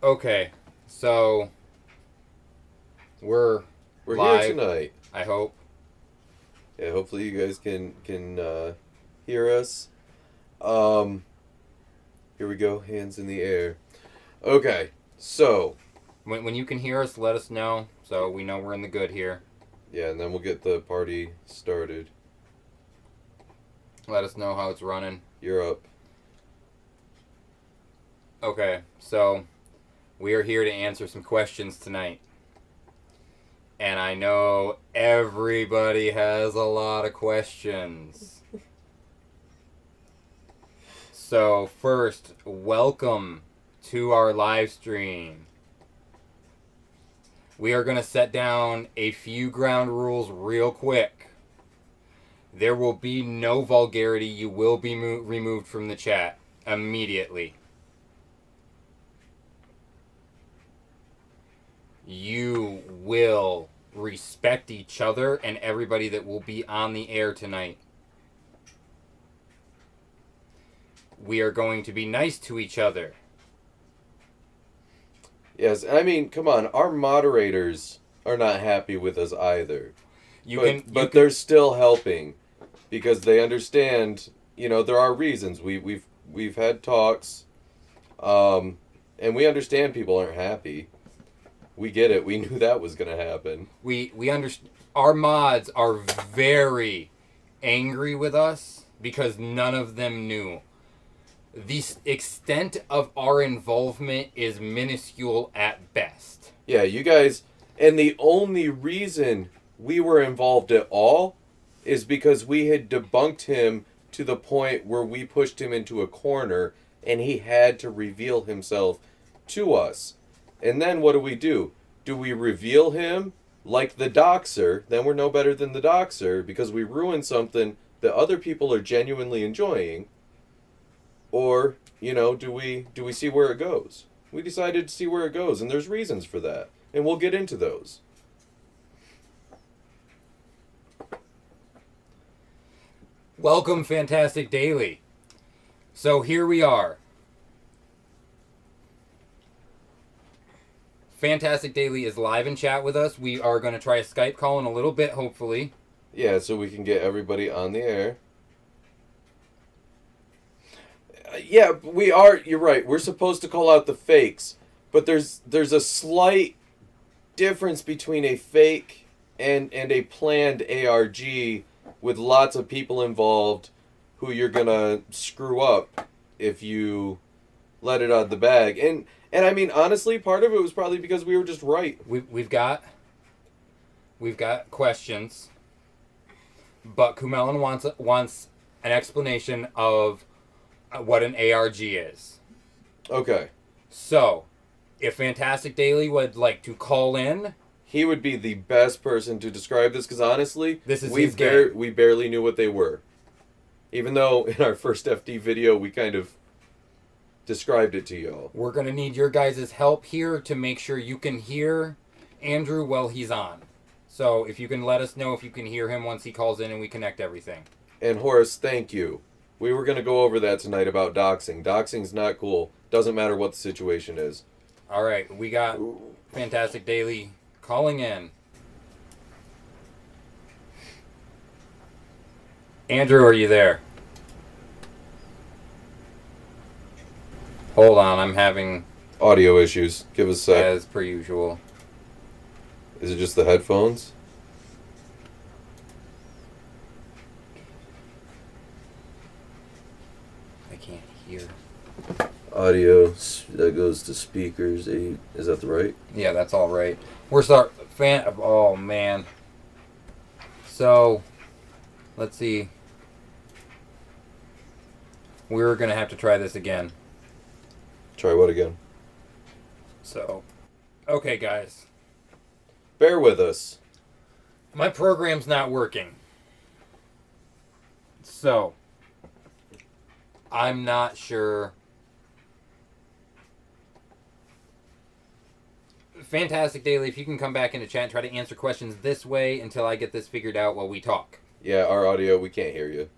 Okay, so we're here live. tonight. I hope. Yeah, hopefully you guys can hear us. Here we go, hands in the air. Okay, so When you can hear us, let us know so we know we're in the good here. yeah, and then we'll get the party started. Let us know how it's running. You're up. Okay, so we are here to answer some questions tonight. And I know everybody has a lot of questions. So first, welcome to our live stream. We are going to set down a few ground rules real quick. There will be no vulgarity. You will be removed from the chat immediately. You will respect each other and everybody that will be on the air tonight. We are going to be nice to each other. Yes, I mean, come on, our moderators are not happy with us either. But they're still helping because they understand, there are reasons. We've had talks, and we understand people aren't happy. We get it. We knew that was going to happen. We understand. Our mods are very angry with us because none of them knew. The extent of our involvement is minuscule at best. Yeah, you guys, and the only reason we were involved at all is because we had debunked him to the point where we pushed him into a corner and he had to reveal himself to us. And then what do? Do we reveal him like the doxer? Then we're no better than the doxer because we ruined something that other people are genuinely enjoying. Or, do we see where it goes? We decided to see where it goes, and there's reasons for that. And we'll get into those. Welcome, Fantastic Daily. So here we are. Fantastic Daily is live in chat with us. We are going to try a Skype call in a little bit, hopefully. Yeah, so we can get everybody on the air. Yeah, we are. You're right. We're supposed to call out the fakes, but there's a slight difference between a fake and a planned ARG with lots of people involved who you're gonna screw up if you let it out of the bag. And I mean, honestly, part of it was probably because we were just right. We've got questions, but Kumelin wants an explanation of what an ARG is. Okay. So, if Fantastic Daily would like to call in, he would be the best person to describe this because honestly, this is his game. We barely knew what they were. Even though in our first FD video we kind of described it to y'all. We're going to need your guys' help here to make sure you can hear Andrew while he's on. So if you can let us know if you can hear him once he calls in and we connect everything. And Horace, thank you. We were going to go over that tonight about doxing. Doxing's not cool. Doesn't matter what the situation is. All right, we got Fantastic Daily calling in. Andrew, are you there? Hold on, I'm having audio issues. Give us a sec. As per usual. Is it just the headphones? I can't hear. Audio, that goes to speakers. Is that the right? Yeah, that's all right. Oh, man. So, let's see. We're going to have to try this again. Try what again? So, okay, guys. Bear with us. My program's not working. So, I'm not sure. Fantastic Daily, if you can come back into chat and try to answer questions this way until I get this figured out while we talk. Yeah, our audio, we can't hear you.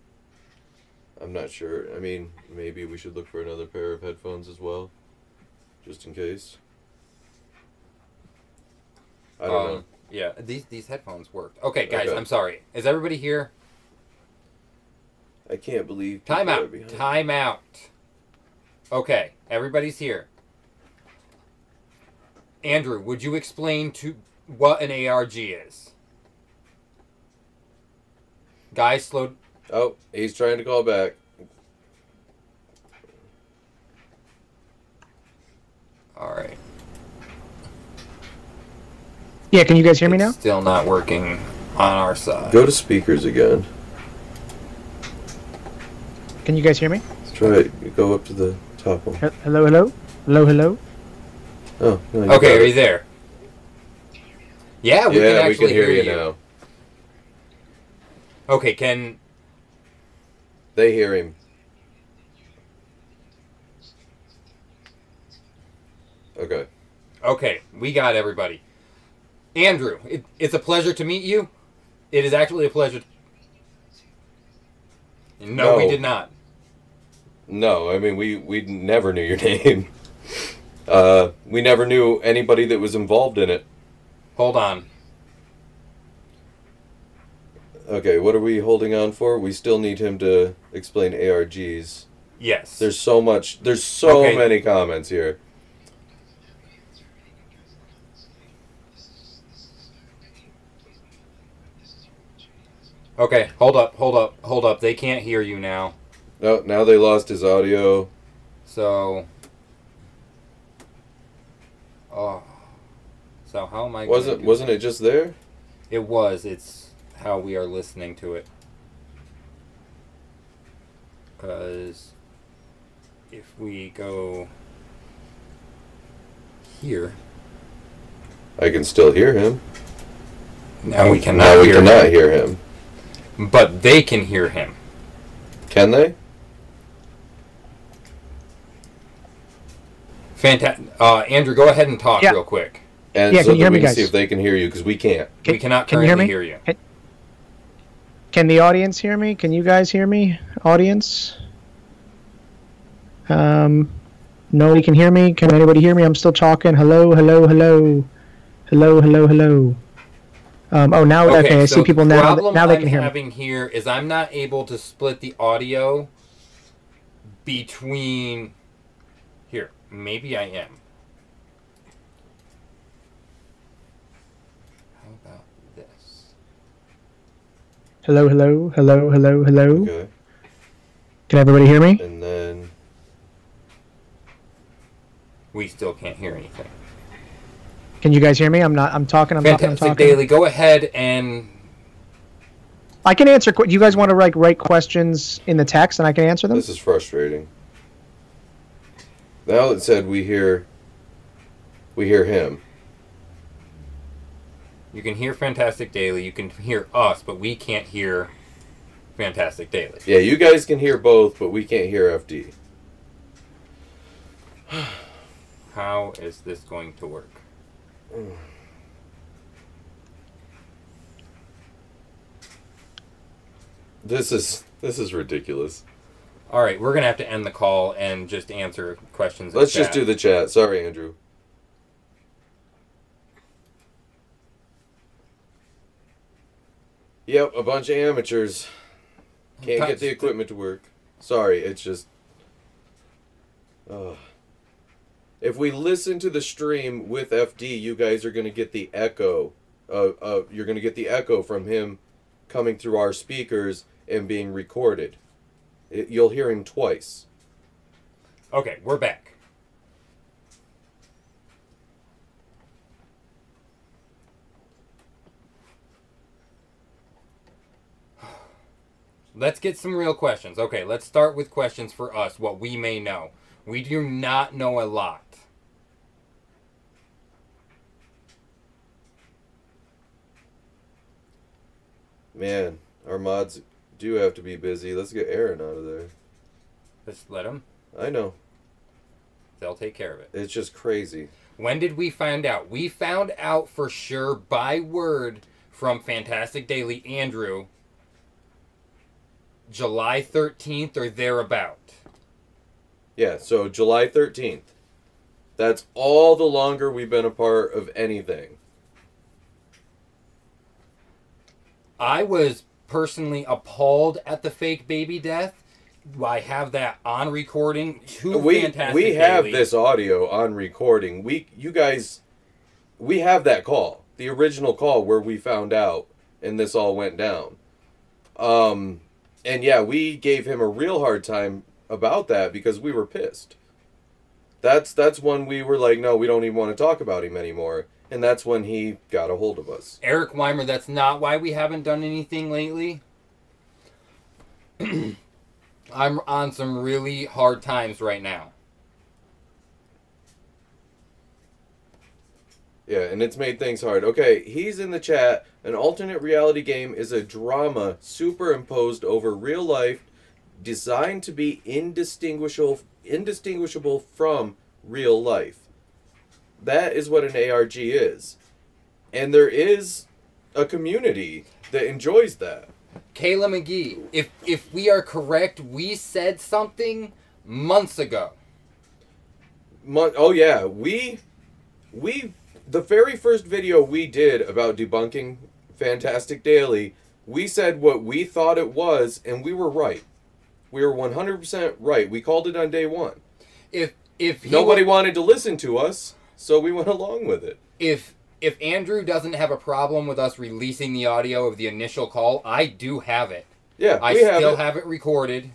I'm not sure. I mean, maybe we should look for another pair of headphones as well, just in case. I don't know. Yeah, these headphones worked. Okay, guys, Okay. I'm sorry. Is everybody here? I can't believe. Time people are out. behind. Time out. Okay, everybody's here. Andrew, would you explain to what an ARG is? Guys, slow. Oh, he's trying to call back. All right. Yeah, can you guys hear me now? Still not working on our side. Go to speakers again. Can you guys hear me? Let's try it. Go up to the top one. Hello, hello? Hello, hello? Oh, no, you Okay, got are it. you there? Yeah, we can actually hear you now. Okay, can... They hear him. Okay. Okay, we got everybody. Andrew, it's a pleasure to meet you. It is actually a pleasure. No, we did not. No, I mean, we never knew your name. We never knew anybody that was involved in it. Hold on. Okay, what are we holding on for? We still need him to explain ARGs. Yes. There's so much. There's so Okay. many comments here. Okay, hold up. They can't hear you now. No, now they lost his audio. So... Oh. So how am I Wasn't it just there? It was. It's how we are listening to it. Because if we go here... I can still hear him. Now we cannot Now we hear cannot him. hear him. But they can hear him. Can they? Fantastic. Andrew, go ahead and talk Yeah. real quick. And Yeah, so can you hear that we me, can guys? see if they can hear you, because we can't. We cannot can you hear currently me? hear you. Can the audience hear me? Can you guys hear me? Audience? Nobody can hear me? Can anybody hear me? I'm still talking. Hello, hello, hello. Hello, hello, hello. Oh, now, okay, I so see people the now. problem Now they I'm can hear me. having here is I'm not able to split the audio between... Here, maybe I am. How about this? Hello, hello, hello, hello, hello. Okay. Can everybody hear me? And then... We still can't hear anything. Can you guys hear me? I'm talking, I'm Fantastic talking. Daily, go ahead and... I can answer. You guys want to write questions in the text and I can answer them? This is frustrating. Now it said we hear him. You can hear Fantastic Daily, you can hear us, but we can't hear Fantastic Daily. Yeah, you guys can hear both, but we can't hear FD. How is this going to work? This is ridiculous. All right, we're gonna have to end the call and just answer questions. in Let's just chat. do the chat. Sorry, Andrew. Yep, a bunch of amateurs. Can't get the equipment to work. Sorry, it's just... If we listen to the stream with FD, you guys are going to get the echo. You're going to get the echo from him coming through our speakers and being recorded. You'll hear him twice. Okay, we're back. Let's get some real questions. Okay, let's start with questions for us, what we may know. We do not know a lot. Man, our mods do have to be busy. Let's get Aaron out of there. Just let them. I know. They'll take care of it. It's just crazy. When did we find out? We found out for sure by word from Fantastic Daily Andrew July 13th or thereabout. Yeah, so July 13th. That's all the longer we've been a part of anything. I was personally appalled at the fake baby death. I have that on recording. Fantastic we have Daily. this audio on recording. We have that call, the original call where we found out and this all went down. And yeah, we gave him a real hard time about that because we were pissed. That's when we were like, no, we don't even want to talk about him anymore. And that's when he got a hold of us. Eric Weimer, that's not why we haven't done anything lately. I'm on some really hard times right now. Yeah, and it's made things hard. Okay, he's in the chat. An alternate reality game is a drama superimposed over real life designed to be indistinguishable from real life. That is what an ARG is. And there is a community that enjoys that. Kayla McGee, if we are correct, we said something months ago. Oh yeah, the very first video we did about debunking Fantastic Daily, we said what we thought it was, and we were right. We were 100% right. We called it on day one. If nobody wanted to listen to us, so we went along with it. If Andrew doesn't have a problem with us releasing the audio of the initial call, I do have it. Yeah, I still have it recorded.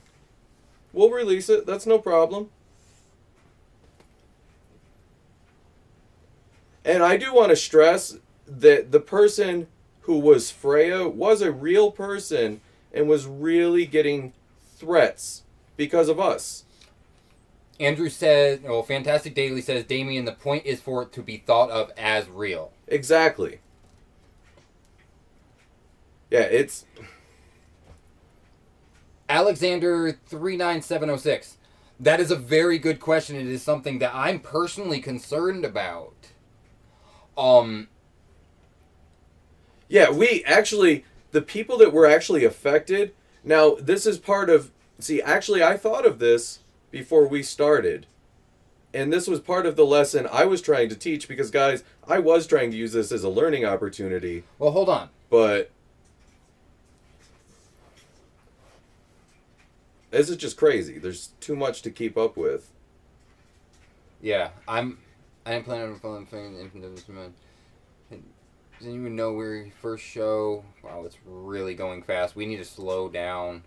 We'll release it. That's no problem. And I do want to stress that the person who was Freya was a real person and was really getting threats because of us. Andrew says, well, Fantastic Daily says, Damien, the point is for it to be thought of as real. Exactly. Yeah, it's... Alexander 39706. That is a very good question. It is something that I'm personally concerned about. Yeah, the people that were actually affected... Now, this is part of... See, actually, I thought of this before we started. And this was part of the lesson I was trying to teach because, guys, I was trying to use this as a learning opportunity. Well, hold on. But this is just crazy. There's too much to keep up with. Yeah, I didn't plan on following this man. Doesn't even know where we first show. Wow, it's really going fast. We need to slow down.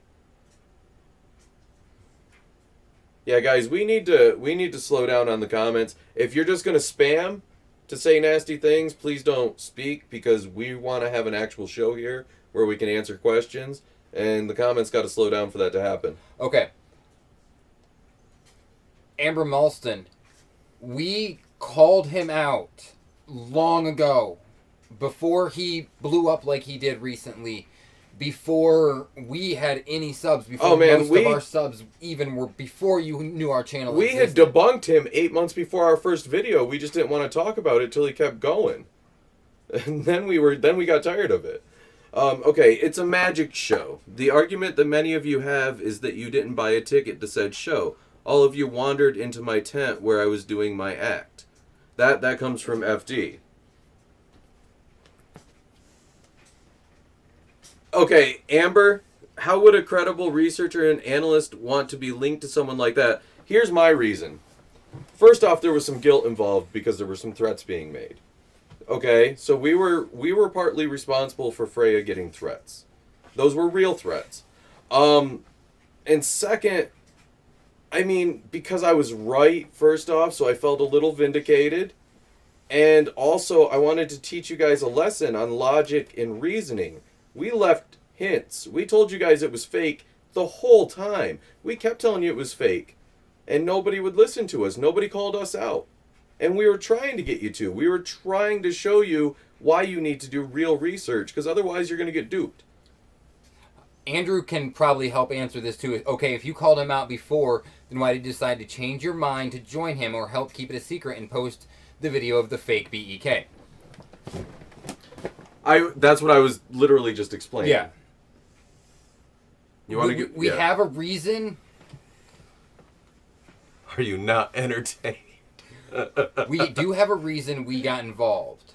Yeah, guys, we need to slow down on the comments. If you're just gonna spam to say nasty things, please don't speak because we want to have an actual show here where we can answer questions, and the comments got to slow down for that to happen. Okay. Amber Malston, we called him out long ago, before he blew up like he did recently. Before we had any subs, before most of our subs even were, before you knew our channel existed. We had debunked him 8 months before our first video. We just didn't want to talk about it till he kept going. And then we got tired of it. Okay, it's a magic show. The argument that many of you have is that you didn't buy a ticket to said show. All of you wandered into my tent where I was doing my act. That comes from FD. Okay, Amber, how would a credible researcher and analyst want to be linked to someone like that? Here's my reason. First off, there was some guilt involved because there were some threats being made. Okay, so we were partly responsible for Freya getting threats. Those were real threats. And second, I mean, because I was right, first off, so I felt a little vindicated. And also, I wanted to teach you guys a lesson on logic and reasoning. We left hints. We told you guys it was fake the whole time. We kept telling you it was fake. And nobody would listen to us. Nobody called us out. And we were trying to get you to. We were trying to show you why you need to do real research, because otherwise you're going to get duped. Andrew can probably help answer this too. Okay, if you called him out before, then why did you decide to change your mind to join him or help keep it a secret and post the video of the fake BEK? That's what I was literally just explaining. Yeah. You want to get... We have a reason. Are you not entertained? We do have a reason we got involved.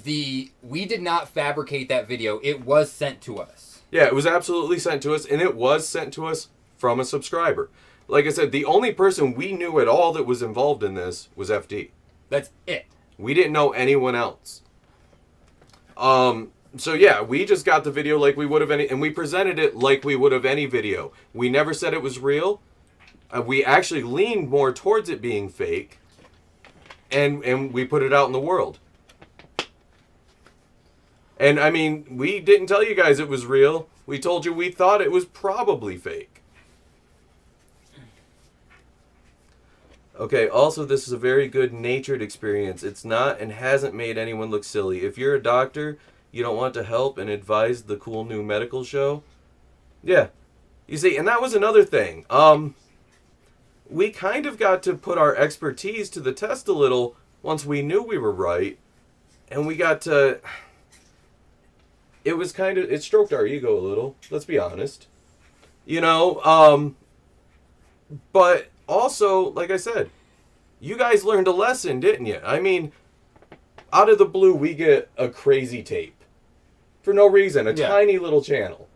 we did not fabricate that video. It was sent to us. Yeah, it was absolutely sent to us, and it was sent to us from a subscriber. Like I said, the only person we knew at all that was involved in this was FD. That's it. We didn't know anyone else. So yeah, we just got the video like we would have and we presented it like we would have any video. We never said it was real. We actually leaned more towards it being fake, and we put it out in the world. And I mean, we didn't tell you guys it was real. We told you we thought it was probably fake. Okay, also this is a very good-natured experience. It's not and hasn't made anyone look silly. If you're a doctor, you don't want to help and advise the cool new medical show? Yeah. You see, and that was another thing. We kind of got to put our expertise to the test a little once we knew we were right. And we got to... It was kind of... It stroked our ego a little, let's be honest. You know, but also, like I said, you guys learned a lesson, didn't you? I mean, out of the blue, we get a crazy tape. For no reason, a tiny little channel.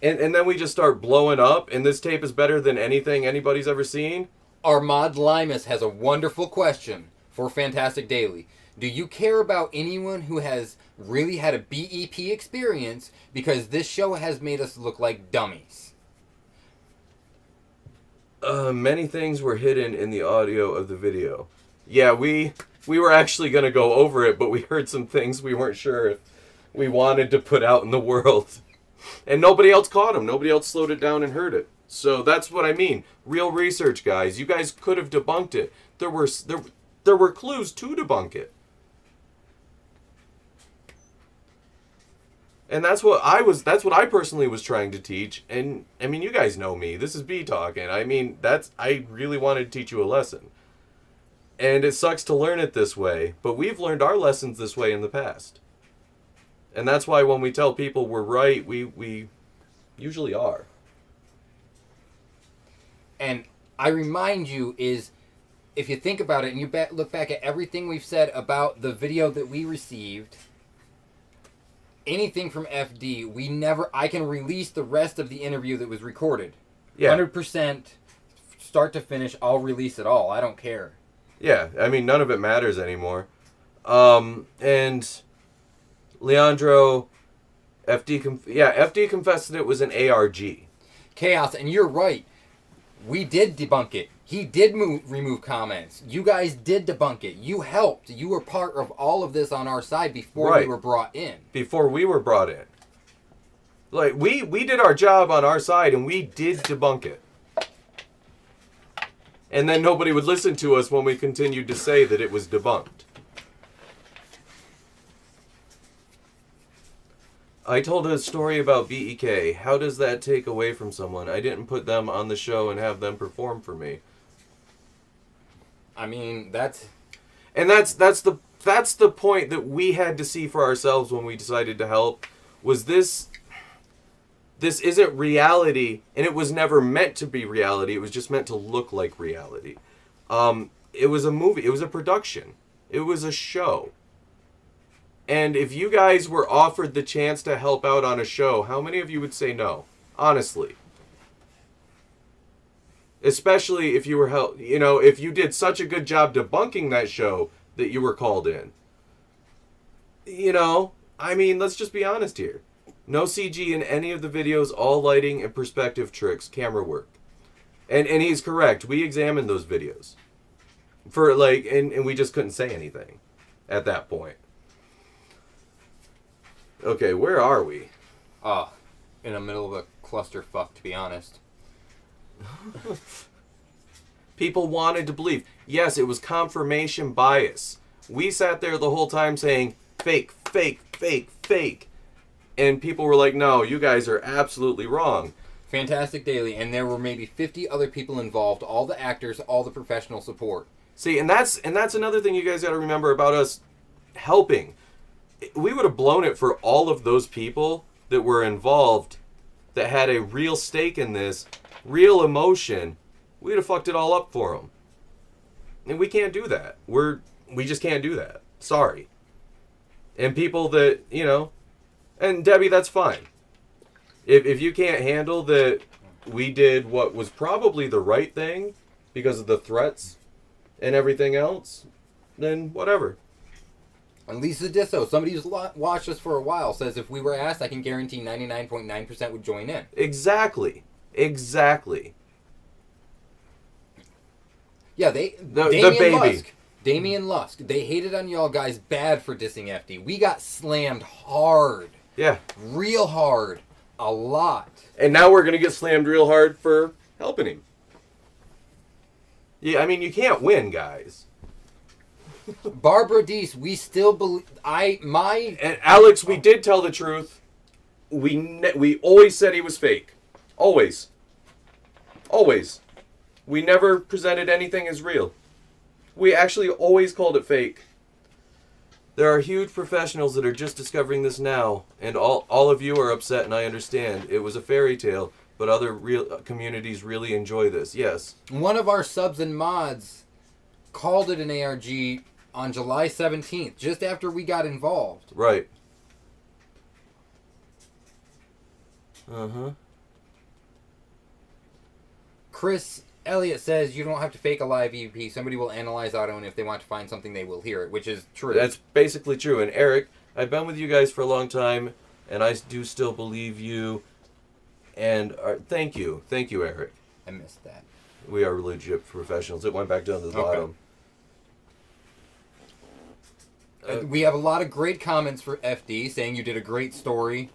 And then we just start blowing up, and this tape is better than anything anybody's ever seen? Armand Limas has a wonderful question for Fantastic Daily. Do you care about anyone who has really had a BEP experience because this show has made us look like dummies? Many things were hidden in the audio of the video. Yeah, we were actually going to go over it, but we heard some things we weren't sure if we wanted to put out in the world. And nobody else caught them. Nobody else slowed it down and heard it. So that's what I mean. Real research, guys. You guys could have debunked it. There were clues to debunk it. And that's what I personally was trying to teach. And I mean, you guys know me. This is B talking. I mean, I really wanted to teach you a lesson. And it sucks to learn it this way, but we've learned our lessons this way in the past. And that's why when we tell people we're right, we usually are. And I remind you is, if you think about it and you look back at everything we've said about the video that we received, anything from FD, I can release the rest of the interview that was recorded. Yeah. 100%, start to finish, I'll release it all. I don't care. Yeah, I mean, none of it matters anymore. And Leandro, FD confessed that it was an ARG. Chaos, and you're right. We did debunk it. He did remove comments. You guys did debunk it. You helped. You were part of all of this on our side before we were brought in. Before we were brought in. Like, we did our job on our side, and we did debunk it. And then nobody would listen to us when we continued to say that it was debunked. I told a story about BEK. How does that take away from someone? I didn't put them on the show and have them perform for me. I mean, that's the point that we had to see for ourselves when we decided to help. Was this isn't reality, and it was never meant to be reality. It was just meant to look like reality. It was a movie. It was a production. It was a show. And if you guys were offered the chance to help out on a show, how many of you would say no? Honestly. Especially if you were if you did such a good job debunking that show that you were called in. I mean, let's just be honest here. No CG in any of the videos, all lighting and perspective tricks, camera work. And he's correct. We examined those videos. And we just couldn't say anything at that point. Okay, where are we? In the middle of a clusterfuck, to be honest. People wanted to believe. Yes, it was confirmation bias. We sat there the whole time saying, fake, fake, fake, fake. And people were like, no, you guys are absolutely wrong. Fantastic Daily, and there were maybe 50 other people involved, all the actors, all the professional support. See, and that's another thing you guys got to remember about us helping. We would have blown it for all of those people that were involved, that had a real stake in this, real emotion. We'd have fucked it all up for them. And we can't do that. We just can't do that. Sorry. And people that, and Debbie, that's fine. If you can't handle that we did what was probably the right thing because of the threats and everything else, then whatever. And Lisa Disso, somebody who's watched us for a while, says if we were asked, I can guarantee 99.9% would join in. Exactly. Yeah, the baby. Damian Lusk, they hated on y'all guys bad for dissing FD. We got slammed hard. Yeah. Real hard. A lot. And now we're going to get slammed real hard for helping him. Yeah, I mean, you can't win, guys. Barbara Deese, we still believe... And Alex, we did tell the truth. We always said he was fake. Always. We never presented anything as real. We actually always called it fake. There are huge professionals that are just discovering this now, and all of you are upset, and I understand. It was a fairy tale, but other real communities really enjoy this. Yes. One of our subs and mods called it an ARG on July 17th, just after we got involved. Right. Uh-huh. Chris Elliott says you don't have to fake a live EP. Somebody will analyze audio, and if they want to find something, they will hear it, which is true. That's basically true. And Eric, I've been with you guys for a long time, and I do still believe you. And thank you, Eric. I missed that. We are legit professionals. It went back down to the bottom. We have a lot of great comments for FD saying you did a great story.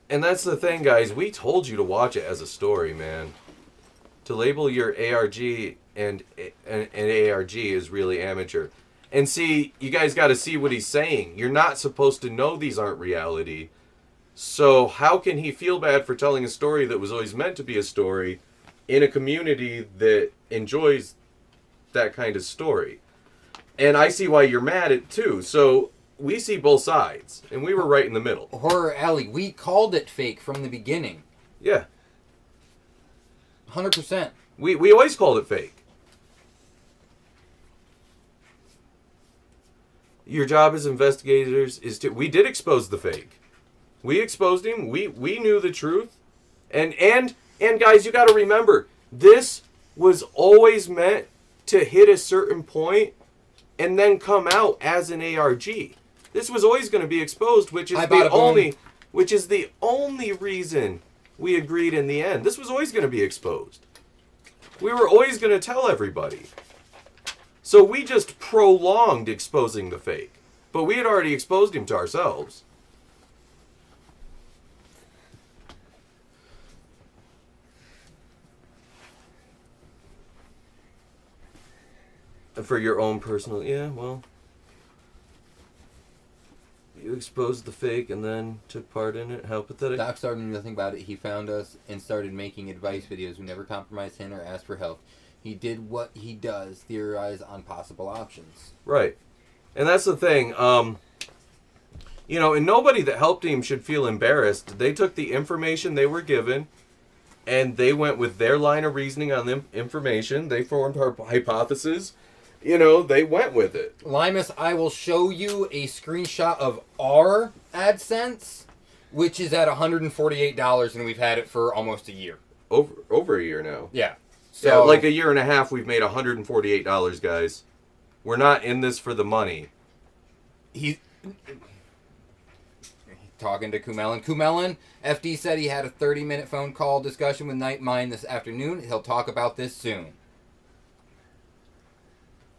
And that's the thing, guys. We told you to watch it as a story, man. To label your ARG and an ARG is really amateur. And see, you guys got to see what he's saying. You're not supposed to know these aren't reality. So how can he feel bad for telling a story that was always meant to be a story in a community that enjoys that kind of story? And I see why you're mad at too. So we see both sides, and we were right in the middle. Horror Alley, we called it fake from the beginning. Yeah. 100%. We always called it fake. Your job as investigators is to... We did expose the fake. We exposed him. We knew the truth. And guys, you got to remember, this was always meant to hit a certain point and then come out as an ARG. This was always going to be exposed, which is the only reason we agreed in the end. This was always going to be exposed. We were always going to tell everybody. So we just prolonged exposing the fake. But we had already exposed him to ourselves. For your own personal... Yeah, well... You exposed the fake and then took part in it. How pathetic. Doc started knew nothing about it. He found us and started making advice videos. We never compromised him or asked for help. He did what he does, theorize on possible options. Right. And that's the thing. And nobody that helped him should feel embarrassed. They took the information they were given and they went with their line of reasoning on the information. They formed our hypothesis. They went with it. Limus, I will show you a screenshot of our AdSense, which is at $148, and we've had it for almost a year. Over a year now. Yeah. So, like a year and a half, we've made $148, guys. We're not in this for the money. He's talking to Kumelin. Kumelin, FD said he had a 30-minute phone call discussion with Nightmind this afternoon. He'll talk about this soon.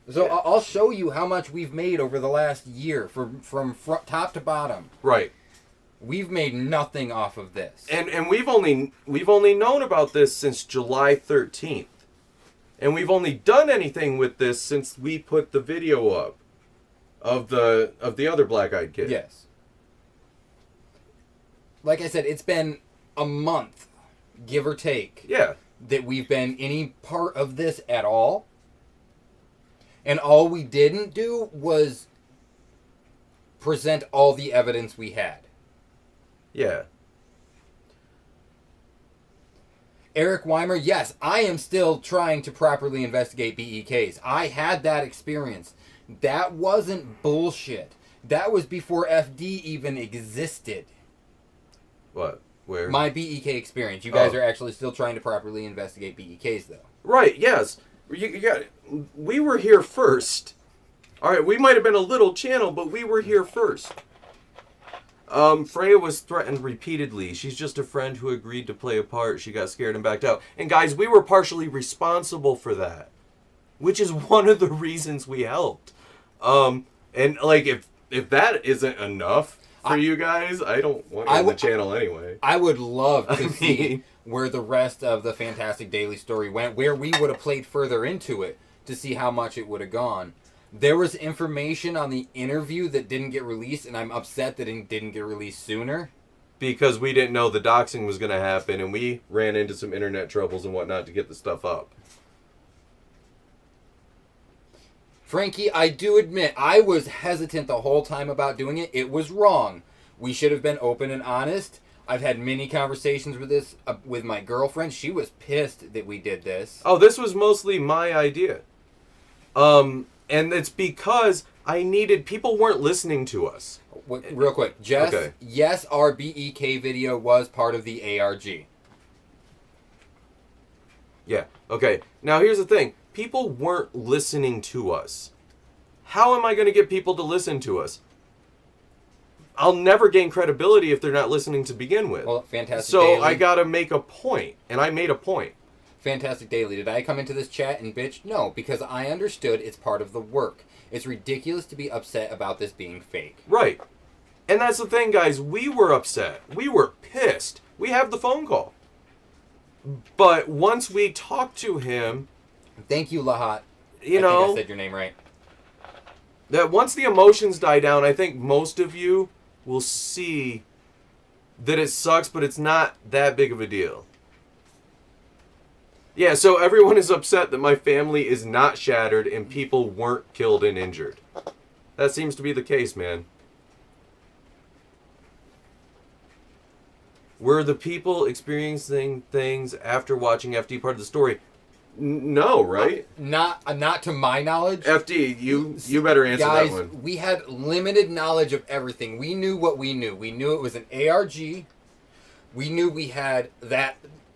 So yeah. I'll show you how much we've made over the last year, from top to bottom. Right. We've made nothing off of this. And we've only known about this since July 13th. And we've only done anything with this since we put the video up of the other black-eyed kid. Yes. Like I said, it's been a month, give or take. Yeah. That we've been any part of this at all. And all we didn't do was present all the evidence we had. Yeah. Eric Weimer, yes, I am still trying to properly investigate BEKs. I had that experience. That wasn't bullshit. That was before FD even existed. What? Where? My BEK experience. You guys Oh. are actually still trying to properly investigate BEKs, though. Right, yes. We were here first. Alright, we might have been a little channel, but we were here first. Freya was threatened repeatedly. She's just a friend who agreed to play a part. She got scared and backed out. And guys, we were partially responsible for that. Which is one of the reasons we helped. And like, if that isn't enough for you guys, I don't want you on the channel anyway. I would love to see where the rest of the Fantastic Daily story went, where we would have played further into it to see how much it would have gone. There was information on the interview that didn't get released, and I'm upset that it didn't get released sooner. Because we didn't know the doxing was going to happen, and we ran into some internet troubles and whatnot to get the stuff up. Frankie, I do admit, I was hesitant the whole time about doing it. It was wrong. We should have been open and honest. I've had many conversations with this with my girlfriend. She was pissed that we did this. Oh, this was mostly my idea. And it's because I needed... People weren't listening to us. Real quick, Jess, okay. Yes, our BEK video was part of the ARG. Yeah, okay. Now, here's the thing. People weren't listening to us. How am I going to get people to listen to us? I'll never gain credibility if they're not listening to begin with. Well, Fantastic Daily. So I got to make a point, and I made a point. Fantastic Daily, did I come into this chat and bitch? No, because I understood it's part of the work. It's ridiculous to be upset about this being fake. Right. And that's the thing, guys. We were upset. We were pissed. We have the phone call. But once we talked to him... Thank you, Lahat. I think I said your name right. That once the emotions die down, I think most of you will see that it sucks, but it's not that big of a deal. Yeah, so everyone is upset that my family is not shattered and people weren't killed and injured. That seems to be the case, man. Were the people experiencing things after watching FD part of the story? No, right? Not to my knowledge. FD, you better answer guys, that one. We had limited knowledge of everything. We knew what we knew. We knew it was an ARG. We knew we had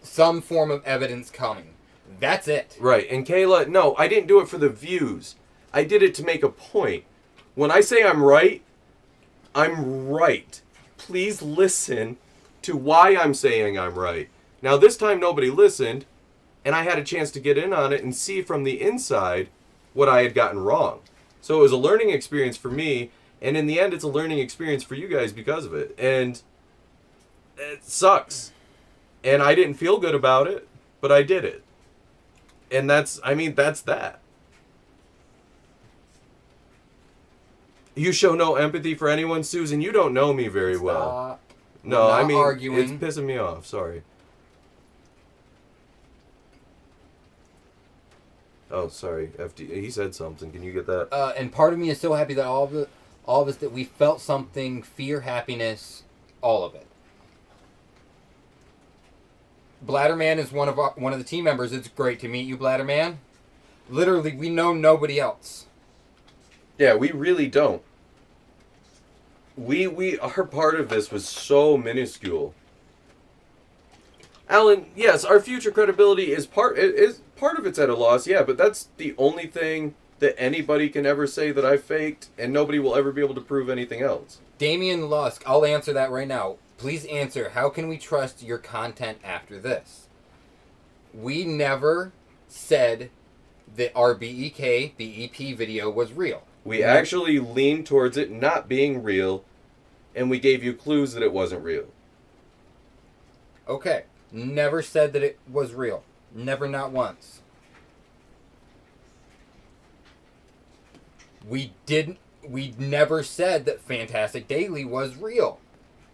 some form of evidence coming. That's it. Right. And Kayla, no, I didn't do it for the views. I did it to make a point. When I say I'm right, I'm right. Please listen to why I'm saying I'm right. Now, this time nobody listened, and I had a chance to get in on it and see from the inside what I had gotten wrong. So it was a learning experience for me, and in the end, it's a learning experience for you guys because of it. And it sucks. And I didn't feel good about it, but I did it. And that's that. You show no empathy for anyone, Susan. You don't know me very well. No, I mean, arguing. It's pissing me off. Sorry. Oh, sorry. FD, he said something. Can you get that? And part of me is so happy that all of us that we felt something, fear, happiness, all of it. Bladderman is one of the team members. It's great to meet you, Bladderman. Literally, we know nobody else. Yeah, we really don't. Our part of this was so minuscule. Alan, yes, our future credibility is part of it's at a loss, yeah, but that's the only thing that anybody can ever say that I faked, and nobody will ever be able to prove anything else. Damian Lusk, I'll answer that right now. Please answer, how can we trust your content after this? We never said that our BEK video was real. We actually leaned towards it not being real, and we gave you clues that it wasn't real. Okay. Never said that it was real. Never, not once. We never said that Fantastic Daily was real.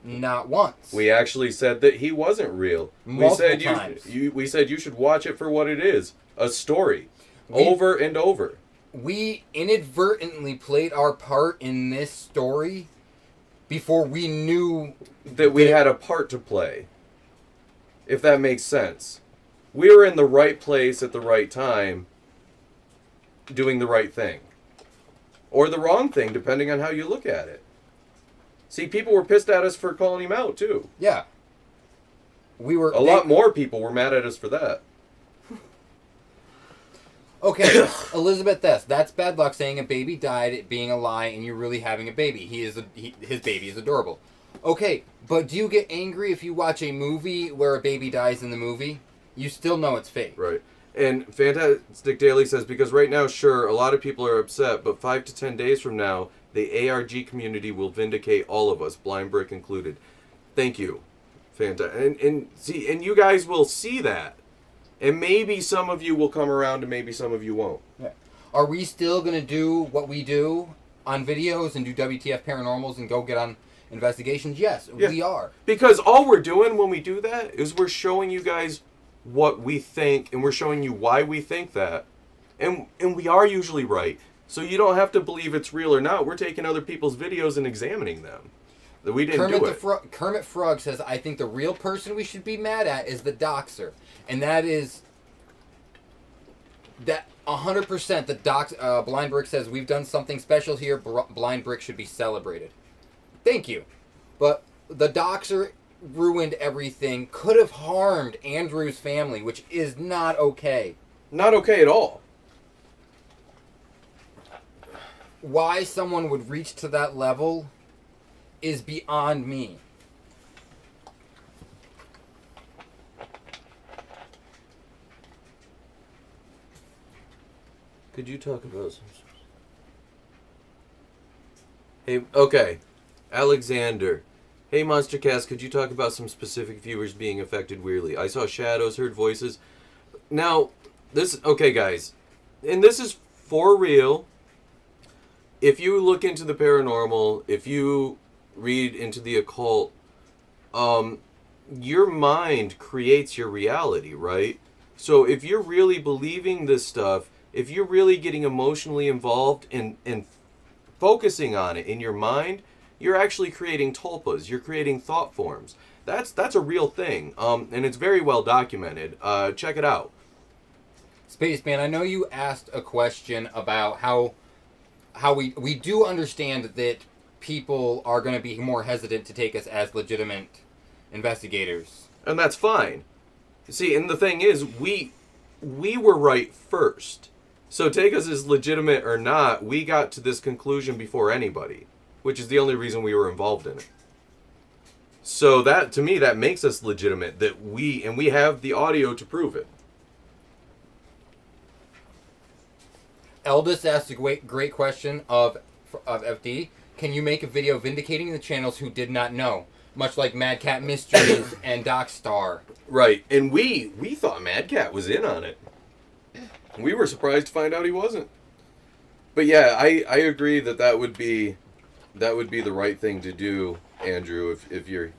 Not once. We actually said that he wasn't real. Multiple times. We said you should watch it for what it is. A story. Over and over. We inadvertently played our part in this story before we knew that we had a part to play. If that makes sense. We were in the right place at the right time, doing the right thing. or the wrong thing, depending on how you look at it. See, people were pissed at us for calling him out, too. Yeah. A lot more people were mad at us for that. Okay, Elizabeth S. That's bad luck saying a baby died, it being a lie, and you're really having a baby. His baby is adorable. Okay, but do you get angry if you watch a movie where a baby dies in the movie? You still know it's fake. Right. And Fantastic Daily says, because right now, sure, a lot of people are upset, but 5 to 10 days from now, the ARG community will vindicate all of us, BlindBrik included. Thank you, Fanta. And you guys will see that. And maybe some of you will come around and maybe some of you won't. Yeah. Are we still going to do what we do on videos and do WTF Paranormals and go get on investigations? Yes, yeah. We are. Because all we're doing when we do that is we're showing you guys what we think, and we're showing you why we think that. And we are usually right. So you don't have to believe it's real or not. We're taking other people's videos and examining them. We didn't do it. Kermit Frog says, I think the real person we should be mad at is the doxer. And that is... that 100% the BlindBrik says, we've done something special here. BlindBrik should be celebrated. Thank you. But the doxer ruined everything. Could have harmed Andrew's family, which is not okay. Not okay at all. Why someone would reach to that level is beyond me. Could you talk about some... Hey, okay. Alexander. Hey, MonsterCast, could you talk about some specific viewers being affected weirdly? I saw shadows, heard voices. Now, this... Okay, guys. And this is for real. If you look into the paranormal, if you read into the occult, your mind creates your reality, right? So if you're really believing this stuff, if you're really getting emotionally involved and focusing on it in your mind, you're actually creating tulpas. You're creating thought forms. That's a real thing, and it's very well documented. Check it out. Spaceman, I know you asked a question about how we do understand that people are going to be more hesitant to take us as legitimate investigators. And that's fine. See, and the thing is, we were right first. So take us as legitimate or not, we got to this conclusion before anybody, which is the only reason we were involved in it. So that, to me, that makes us legitimate, that we have the audio to prove it. Eldest asked a great question of FD. Can you make a video vindicating the channels who did not know? Much like Mad Cat Mysteries and Doc Star. Right, and we thought Mad Cat was in on it. We were surprised to find out he wasn't. But yeah, I agree that would be the right thing to do, Andrew, if you're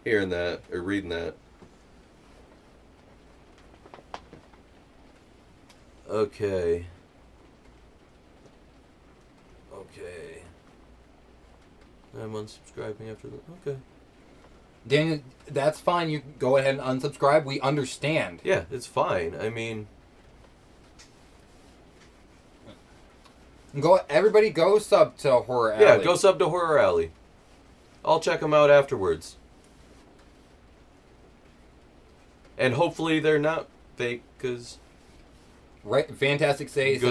hearing that or reading that. Okay. I'm unsubscribing after that. Okay. Daniel, that's fine. You go ahead and unsubscribe. We understand. Yeah, it's fine. I mean... Everybody go sub to Horror Alley. Yeah, go sub to Horror Alley. I'll check them out afterwards. And hopefully they're not fake, because... Right, Fantastic says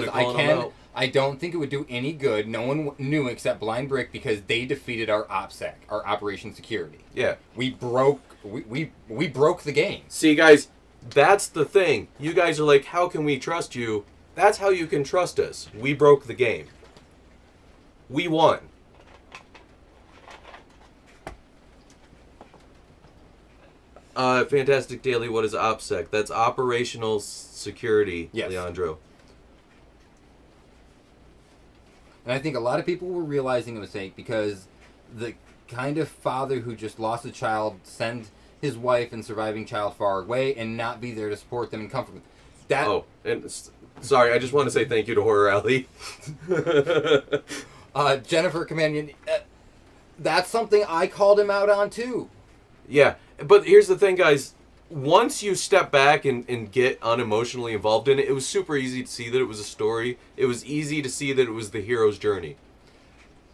I don't think it would do any good. No one knew except BlindBrik because they defeated our OPSEC, our Operation Security. Yeah. We broke the game. See, guys, that's the thing. You guys are like, how can we trust you? That's how you can trust us. We broke the game. We won. Fantastic Daily, what is OPSEC? That's Operational Security, yes. Leandro. And I think a lot of people were realizing a mistake because the kind of father who just lost a child send his wife and surviving child far away and not be there to support them and comfort them. That... Oh, and sorry, I just want to say thank you to Horror Alley. Jennifer Companion, that's something I called him out on too. Yeah, but here's the thing, guys. once you step back and get unemotionally involved in it, it was super easy to see that it was a story. It was easy to see that it was the hero's journey.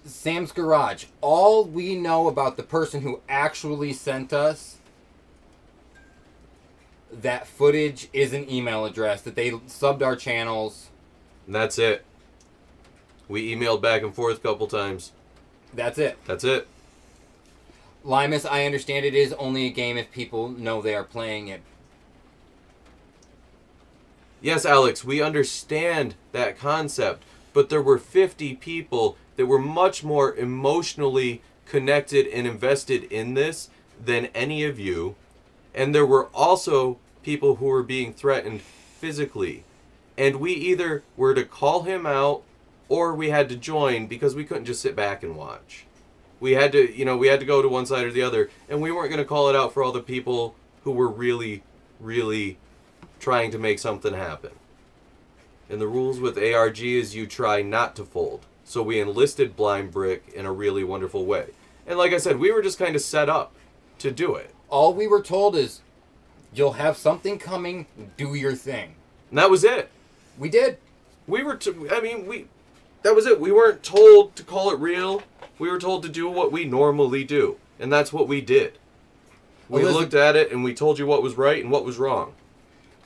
Sam's Garage. All we know about the person who actually sent us that footage is an email address that they subbed our channels. And that's it. We emailed back and forth a couple times. That's it. That's it. Limus, I understand it is only a game if people know they are playing it. Yes, Alex, we understand that concept, but there were 50 people that were much more emotionally connected and invested in this than any of you. And there were also people who were being threatened physically. And we either were to call him out or we had to join because we couldn't just sit back and watch. We had to, we had to go to one side or the other. And we weren't going to call it out for all the people who were really, really trying to make something happen. And the rules with ARG is you try not to fold. So we enlisted BlindBrik in a really wonderful way. And like I said, we were just kind of set up to do it. All we were told is, you'll have something coming, do your thing. And that was it. We did. We were, that was it. We weren't told to call it real. We were told to do what we normally do. And that's what we did. We looked at it and we told you what was right and what was wrong.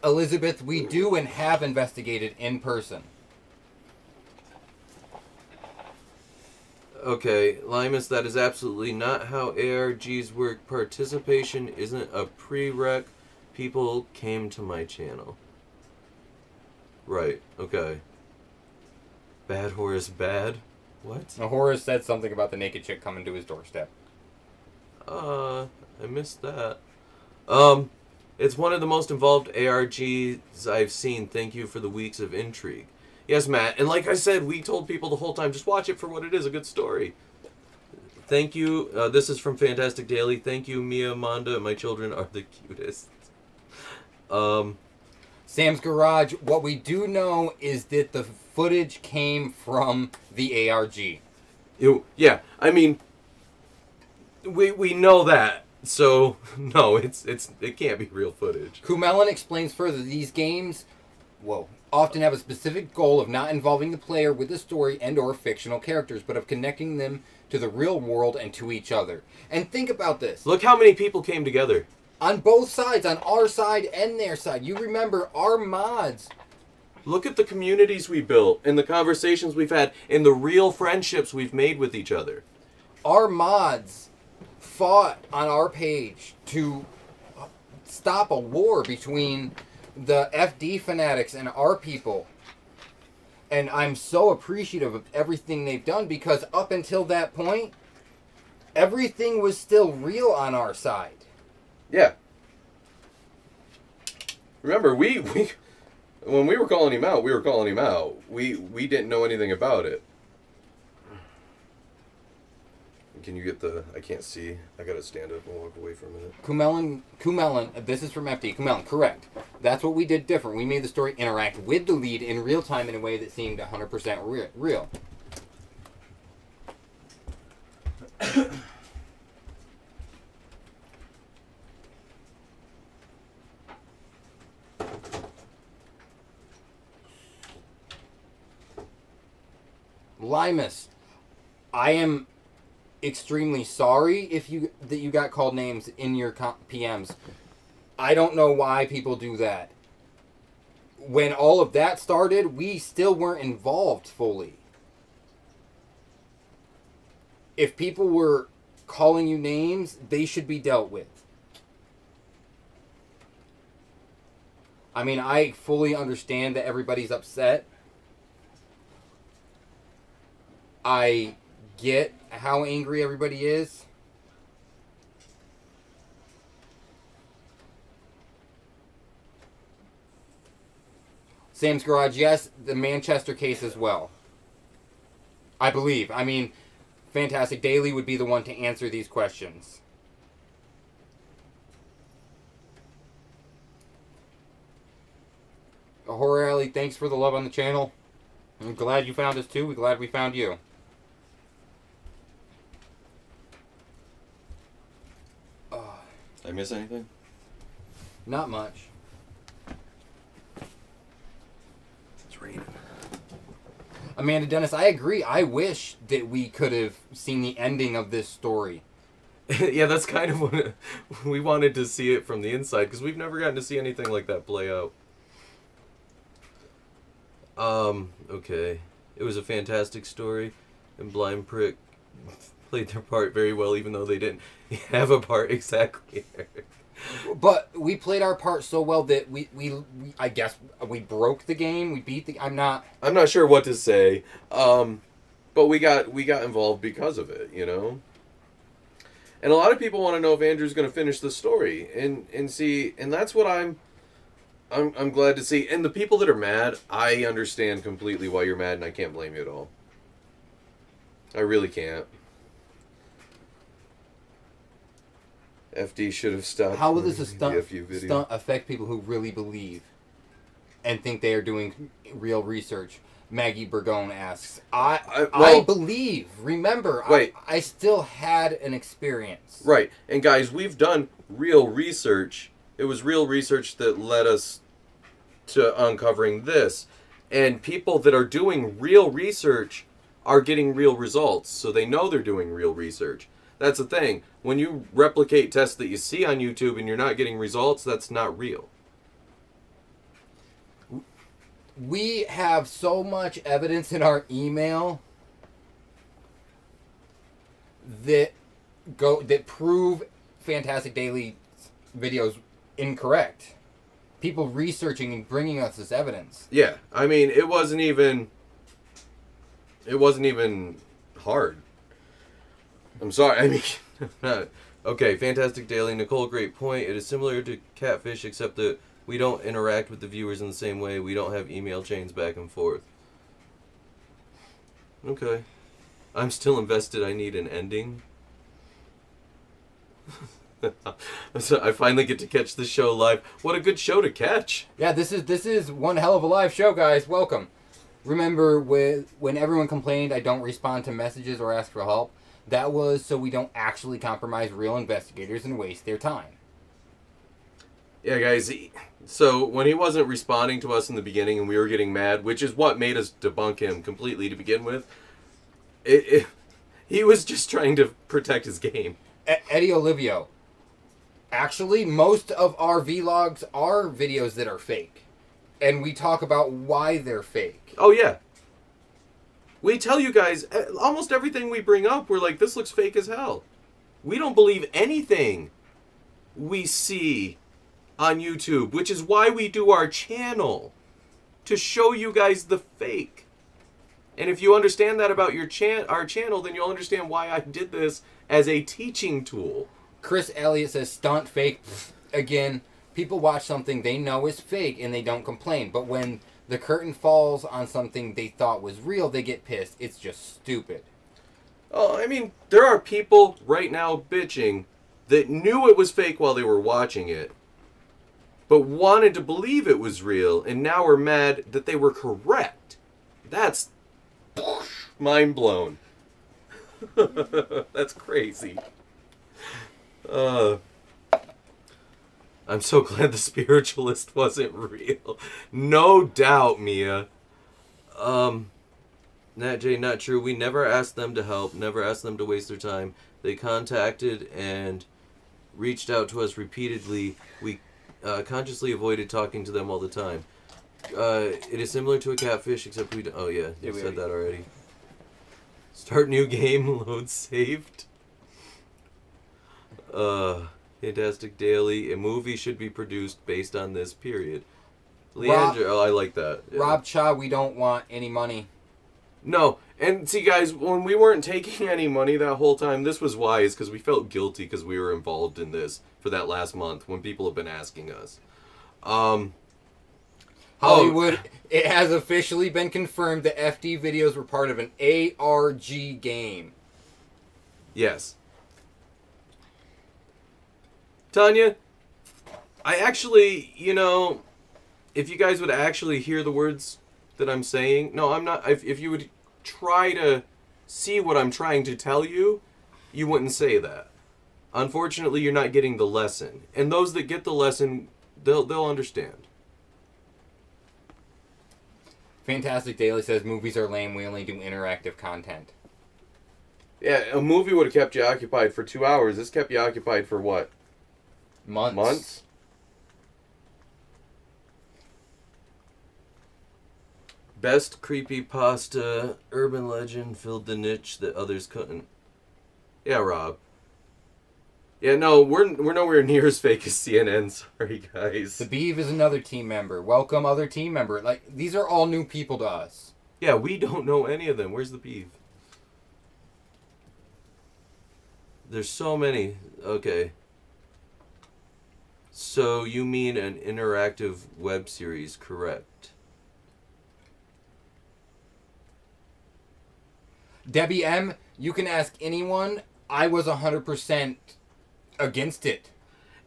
Elizabeth, we do and have investigated in person. Okay, Limus, that is absolutely not how ARGs work. Participation isn't a prereq. People came to my channel. Right, okay. Bad Horus bad? What? Now, Horace said something about the naked chick coming to his doorstep. I missed that. It's one of the most involved ARGs I've seen. Thank you for the weeks of intrigue. Yes, Matt. And like I said, we told people the whole time, just watch it for what it is, a good story. Thank you. This is from Fantastic Daily. Thank you, Mia, Manda. My children are the cutest. Sam's Garage, what we do know is that the footage came from the ARG. Yeah, I mean, we know that. So, no, it can't be real footage. Kumelin explains further, these games, often have a specific goal of not involving the player with the story and or fictional characters, but of connecting them to the real world and to each other. And think about this. Look how many people came together. On both sides, on our side and their side. You remember, our mods. Look at the communities we built, and the conversations we've had, and the real friendships we've made with each other. Our mods fought on our page to stop a war between the FD fanatics and our people. And I'm so appreciative of everything they've done, because up until that point, everything was still real on our side. Yeah. Remember, when we were calling him out, we were calling him out. We didn't know anything about it. Can you get the... I can't see. I gotta stand up and walk away for a minute. Kumelin, this is from FD. Kumelin, correct. That's what we did different. We made the story interact with the lead in real time in a way that seemed 100% real. Limus, I am extremely sorry that you got called names in your PMs. I don't know why people do that. When all of that started, we still weren't involved fully. If people were calling you names, they should be dealt with. I mean, I fully understand that everybody's upset. I get how angry everybody is. Sam's Garage, yes, the Manchester case as well. I believe. I mean, Fantastic Daily would be the one to answer these questions. Horror Alley, thanks for the love on the channel. I'm glad you found us too. We're glad we found you. I miss anything? Not much. It's raining. Amanda Dennis, I agree. I wish that we could have seen the ending of this story. Yeah, that's kind of what we wanted to see it from the inside, because we've never gotten to see anything like that play out. Okay. It was a fantastic story, and BlindBrik played their part very well, even though they didn't have a part exactly. But we played our part so well that we I guess we broke the game. We beat the. I'm not sure what to say. But we got involved because of it, you know. And a lot of people want to know if Andrew's going to finish the story, and see, and that's what I'm glad to see. And the people that are mad, I understand completely why you're mad, and I can't blame you at all. I really can't. FD should have stopped. How will this stunt video. affect people who really believe and think they are doing real research? Maggie Burgone asks. I believe. Remember, I still had an experience. Right. And guys, we've done real research. It was real research that led us to uncovering this. And people that are doing real research are getting real results. So they know they're doing real research. That's the thing. When you replicate tests that you see on YouTube and you're not getting results, that's not real. We have so much evidence in our email that prove Fantastic Daily videos incorrect. People researching and bringing us this evidence. Yeah, I mean, it wasn't even hard. I'm sorry. I mean, okay, Fantastic Daily. Nicole, great point. It is similar to Catfish, except that we don't interact with the viewers in the same way. We don't have email chains back and forth. Okay. I'm still invested. I need an ending. So I finally get to catch the show live. What a good show to catch. Yeah, this is one hell of a live show, guys. Welcome. Remember when everyone complained I don't respond to messages or ask for help? That was so we don't actually compromise real investigators and waste their time. Yeah, guys. So when he wasn't responding to us in the beginning and we were getting mad, which is what made us debunk him completely to begin with, he was just trying to protect his game. Eddie Olivio. Actually, most of our vlogs are videos that are fake. And we talk about why they're fake. Oh, yeah. We tell you guys, almost everything we bring up, we're like, this looks fake as hell. We don't believe anything we see on YouTube, which is why we do our channel, to show you guys the fake. And if you understand that about our channel, then you'll understand why I did this as a teaching tool. Chris Elliott says, stunt fake. Again, people watch something they know is fake and they don't complain. But when the curtain falls on something they thought was real, they get pissed. It's just stupid. Oh, I mean, there are people right now bitching that knew it was fake while they were watching it, but wanted to believe it was real, and now are mad that they were correct. That's mind blown. That's crazy. I'm so glad the spiritualist wasn't real. No doubt, Mia. Nat J, not true. We never asked them to help, never asked them to waste their time. They contacted and reached out to us repeatedly. We consciously avoided talking to them all the time. It is similar to a catfish, except we... Oh, yeah, you said that already. Start new game, load saved. Fantastic Daily. A movie should be produced based on this period. Leandra, I like that. Yeah. Rob Cha, we don't want any money. No, and see, guys, when we weren't taking any money that whole time, this was why, is because we felt guilty because we were involved in this for that last month when people have been asking us. Hollywood, it has officially been confirmed that FD videos were part of an ARG game. Yes. Tanya, I actually, you know, if you guys would actually hear the words that I'm saying, no, I'm not, if you would try to see what I'm trying to tell you, you wouldn't say that. Unfortunately, you're not getting the lesson. And those that get the lesson They'll understand. Fantastic Daily says movies are lame. We only do interactive content. Yeah, a movie would have kept you occupied for 2 hours. This kept you occupied for what? Months? Best creepypasta urban legend filled the niche that others couldn't. Yeah, Rob. Yeah, no, we're nowhere near as fake as CNN. Sorry, guys. The Beeve is another team member. Welcome, other team member. Like, these are all new people to us. Yeah, we don't know any of them. Where's the Beeve? There's so many. Okay. So you mean an interactive web series, correct? Debbie M., you can ask anyone. I was 100% against it.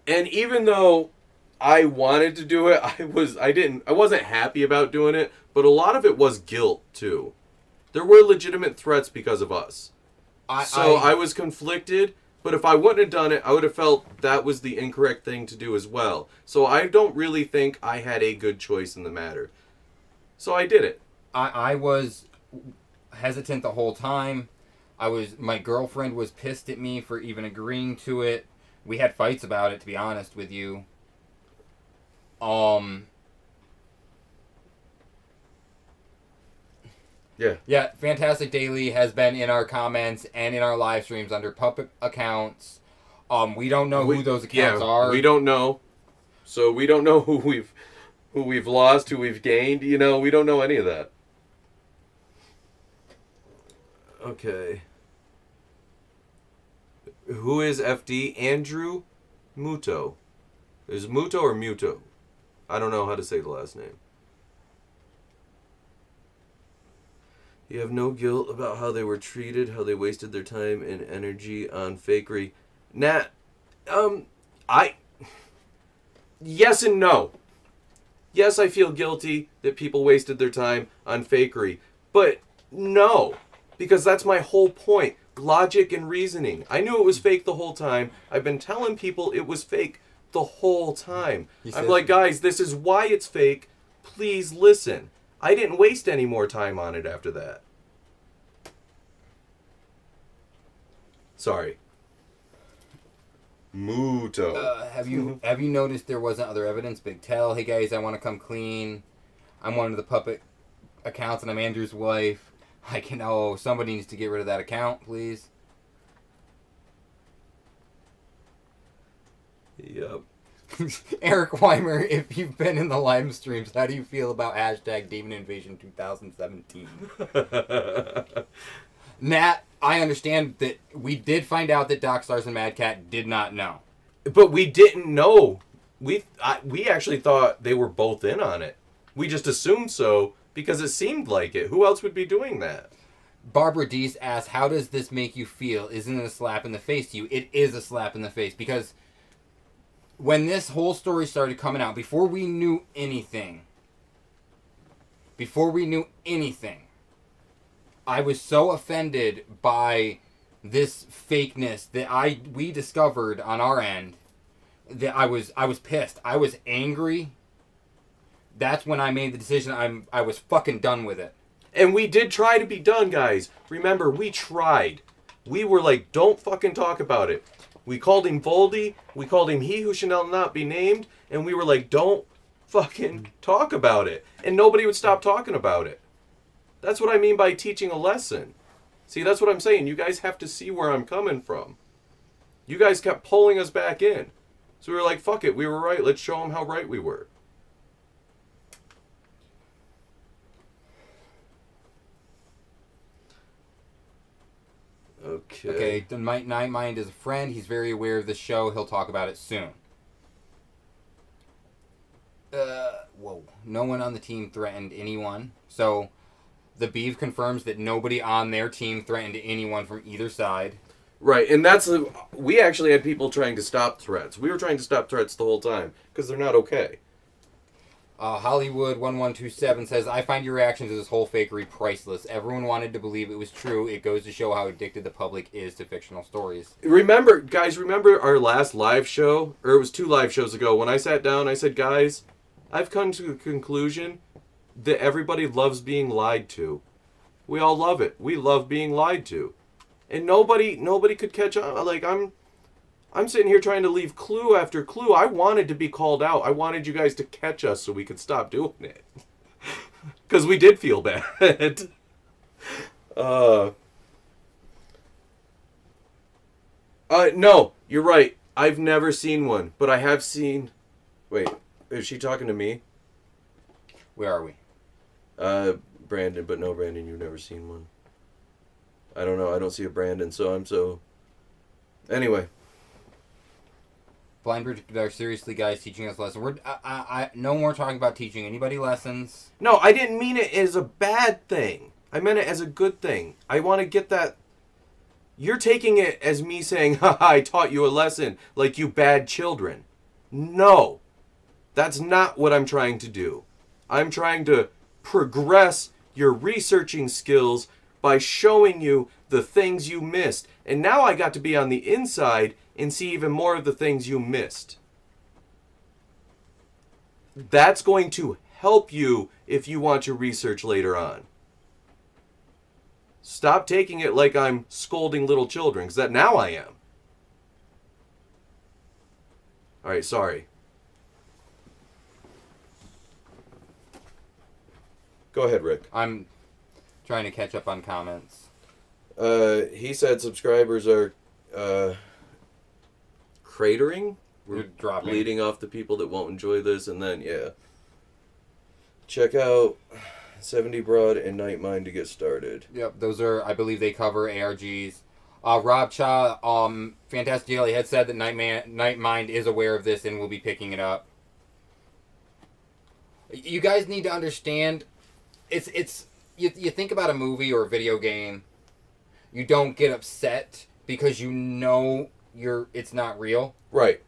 And even though I wanted to do it, I wasn't happy about doing it, but a lot of it was guilt too. There were legitimate threats because of us. I was conflicted, but if I wouldn't have done it, I would have felt that was the incorrect thing to do as well. So I don't really think I had a good choice in the matter. So I did it. I was hesitant the whole time. My girlfriend was pissed at me for even agreeing to it. We had fights about it, to be honest with you. Yeah, Fantastic Daily has been in our comments and in our live streams under puppet accounts. We don't know who those accounts are. We don't know. So we don't know who we've lost, who we've gained, we don't know any of that. Okay. Who is FD? Andrew Muto. Is it Muto or Muto? I don't know how to say the last name. You have no guilt about how they were treated, how they wasted their time and energy on fakery. Nat, yes and no. Yes, I feel guilty that people wasted their time on fakery. But no, because that's my whole point. Logic and reasoning. I knew it was fake the whole time. I've been telling people it was fake the whole time. I'm like, guys, this is why it's fake. Please listen. I didn't waste any more time on it after that. Sorry. Muto. Have you noticed there wasn't other evidence? Big Tell. Hey guys, I want to come clean. I'm one of the puppet accounts and I'm Andrew's wife. Somebody needs to get rid of that account, please. Yep. Eric Weimer, if you've been in the live streams, how do you feel about hashtag Demon Invasion 2017? Nat, I understand that we did find out that Doc Stars and Mad Cat did not know. But we didn't know. We actually thought they were both in on it. We just assumed so because it seemed like it. Who else would be doing that? Barbara Deese asks, how does this make you feel? Isn't it a slap in the face to you? It is a slap in the face because when this whole story started coming out, before we knew anything, I was so offended by this fakeness that we discovered on our end that I was pissed. I was angry. That's when I made the decision. I was fucking done with it. And we did try to be done, guys. Remember, we tried. We were like, don't fucking talk about it. We called him Voldy. We called him He Who Shall Not Be Named. And we were like, don't fucking talk about it. And nobody would stop talking about it. That's what I mean by teaching a lesson. See, that's what I'm saying. You guys have to see where I'm coming from. You guys kept pulling us back in. So we were like, fuck it. We were right. Let's show them how right we were. Okay, the Night Mind is a friend. He's very aware of the show. He'll talk about it soon. Whoa. No one on the team threatened anyone. So, the Beeve confirms that nobody on their team threatened anyone from either side. Right, and we actually had people trying to stop threats. We were trying to stop threats the whole time, because they're not okay. Hollywood1127 says, I find your reaction to this whole fakery priceless. Everyone wanted to believe it was true. It goes to show how addicted the public is to fictional stories. Remember our last live show? Or it was 2 live shows ago. When I sat down, I said, guys, I've come to the conclusion that everybody loves being lied to. We all love it. We love being lied to. And nobody could catch on. Like, I'm sitting here trying to leave clue after clue. I wanted to be called out. I wanted you guys to catch us so we could stop doing it. Because we did feel bad. No, you're right. I've never seen one. But I have seen... Wait, is she talking to me? Where are we? Brandon, but no, Brandon, you've never seen one. I don't know. I don't see a Brandon, so... Anyway... BlindBrik are seriously guys teaching us lessons. No more talking about teaching anybody lessons. No, I didn't mean it as a bad thing. I meant it as a good thing. I want to get that... You're taking it as me saying, haha, I taught you a lesson, like you bad children. No. That's not what I'm trying to do. I'm trying to progress your researching skills by showing you the things you missed. And now I got to be on the inside and see even more of the things you missed. That's going to help you if you want to research later on. Stop taking it like I'm scolding little children, because that now I am. Alright, sorry. Go ahead, Rick. I'm trying to catch up on comments. He said subscribers are cratering. We're dropping. Leading off the people that won't enjoy this, and then, yeah. Check out 70 Broad and Night Mind to get started. Yep, those are, I believe they cover ARGs. Rob Cha, Fantastic Daily had said that Night Mind is aware of this and will be picking it up. You guys need to understand, you think about a movie or a video game, you don't get upset because you know it's not real. Right.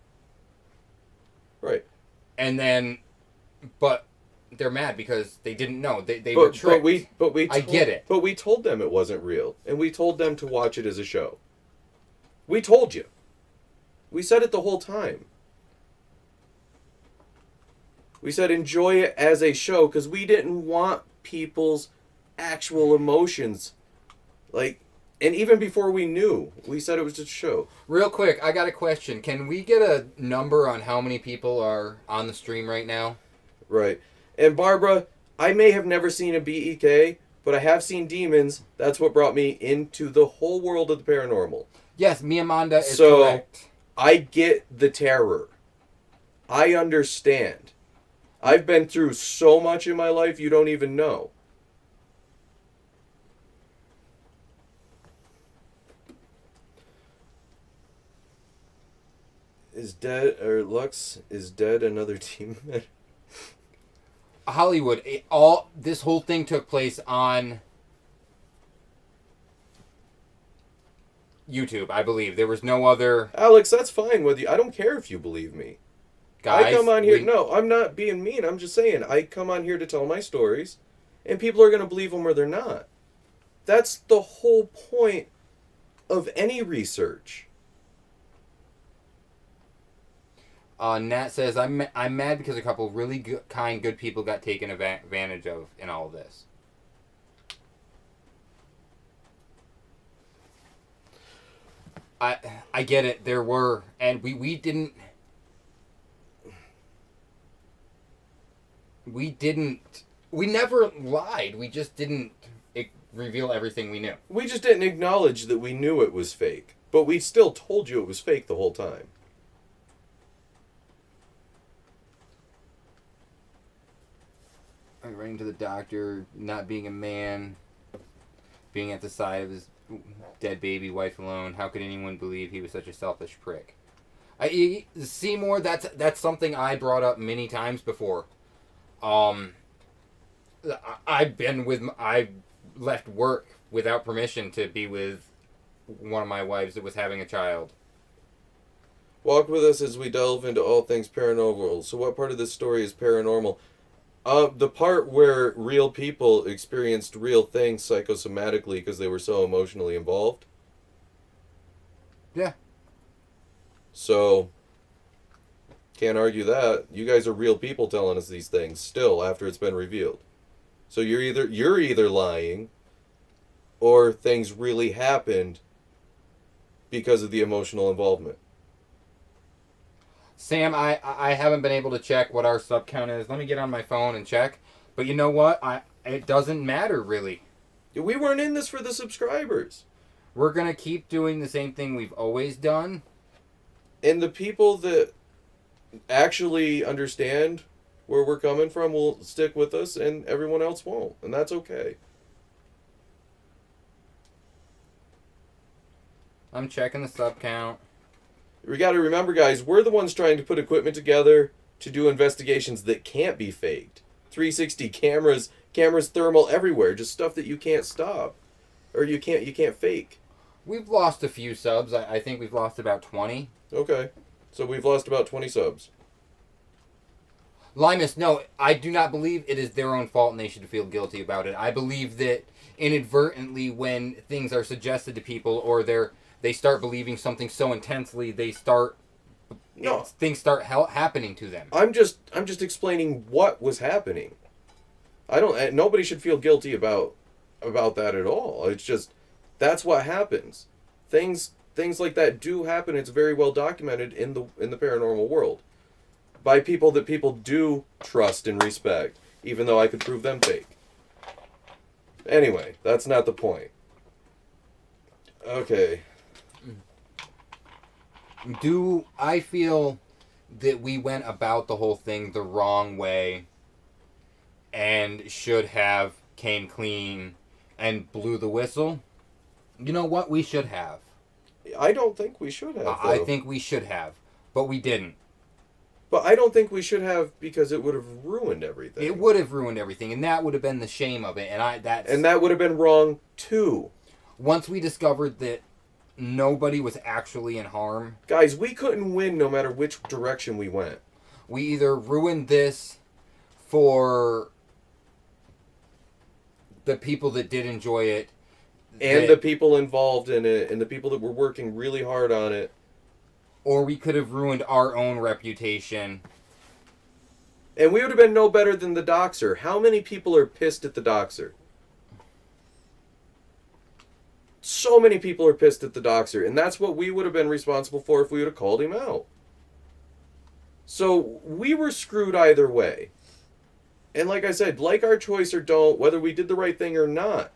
Right. And then, but they're mad because they didn't know. They were tricked. I get it. But we told them it wasn't real. And we told them to watch it as a show. We told you. We said it the whole time. We said enjoy it as a show because we didn't want people's actual emotions. Like, and even before we knew, we said it was just a show. Real quick, I got a question. Can we get a number on how many people are on the stream right now? Right. And Barbara, I may have never seen a BEK, but I have seen demons. That's what brought me into the whole world of the paranormal. Yes, Miamanda is correct. So, I get the terror. I understand. I've been through so much in my life you don't even know. Lux is dead another team? Hollywood, this whole thing took place on YouTube, I believe. There was no other... Alex, that's fine with you. I don't care if you believe me. Guys, I come on here... No, I'm not being mean. I'm just saying, I come on here to tell my stories, and people are going to believe them or they're not. That's the whole point of any research. Nat says, I'm mad because a couple really good people got taken advantage of in all of this. I get it. There were, and we didn't. We never lied. We just didn't reveal everything we knew. We just didn't acknowledge that we knew it was fake, but we still told you it was fake the whole time. Running to the doctor, not being a man, being at the side of his dead baby wife alone. How could anyone believe he was such a selfish prick? Seymour, that's something I brought up many times before. I left work without permission to be with one of my wives that was having a child. Walk with us as we delve into all things paranormal. So what part of this story is paranormal? The part where real people experienced real things psychosomatically because they were so emotionally involved. Yeah. So, can't argue that. You guys are real people telling us these things still after it's been revealed. So you're either lying or things really happened because of the emotional involvement. Sam, I haven't been able to check what our sub count is. Let me get on my phone and check. But you know what? It doesn't matter, really. We weren't in this for the subscribers. We're going to keep doing the same thing we've always done. And the people that actually understand where we're coming from will stick with us, and everyone else won't. And that's okay. I'm checking the sub count. We got to remember, guys, we're the ones trying to put equipment together to do investigations that can't be faked. 360 cameras thermal everywhere, just stuff that you can't stop or you can't fake. We've lost a few subs. I think we've lost about 20. Okay. So we've lost about 20 subs. Limus, no, I do not believe it is their own fault and they should feel guilty about it. I believe that inadvertently when things are suggested to people or they start believing something so intensely, things start happening to them. I'm just explaining what was happening. Nobody should feel guilty about that at all. It's just that's what happens. Things like that do happen. It's very well documented in the paranormal world by people that people do trust and respect, even though I could prove them fake. Anyway, that's not the point. Okay. Do I feel that we went about the whole thing the wrong way and should have came clean and blew the whistle? You know what? We should have. I don't think we should have. I think we should have, but we didn't. But I don't think we should have because it would have ruined everything. It would have ruined everything, and that would have been the shame of it. And that would have been wrong too. Once we discovered that nobody was actually in harm, guys, we couldn't win no matter which direction we went. We either ruined this for the people that did enjoy it, and the people involved in it, and the people that were working really hard on it. Or we could have ruined our own reputation. And we would have been no better than the doxer. How many people are pissed at the doxer? So many people are pissed at the doxer. And that's what we would have been responsible for if we would have called him out. So we were screwed either way. And like I said, like our choice or don't, whether we did the right thing or not,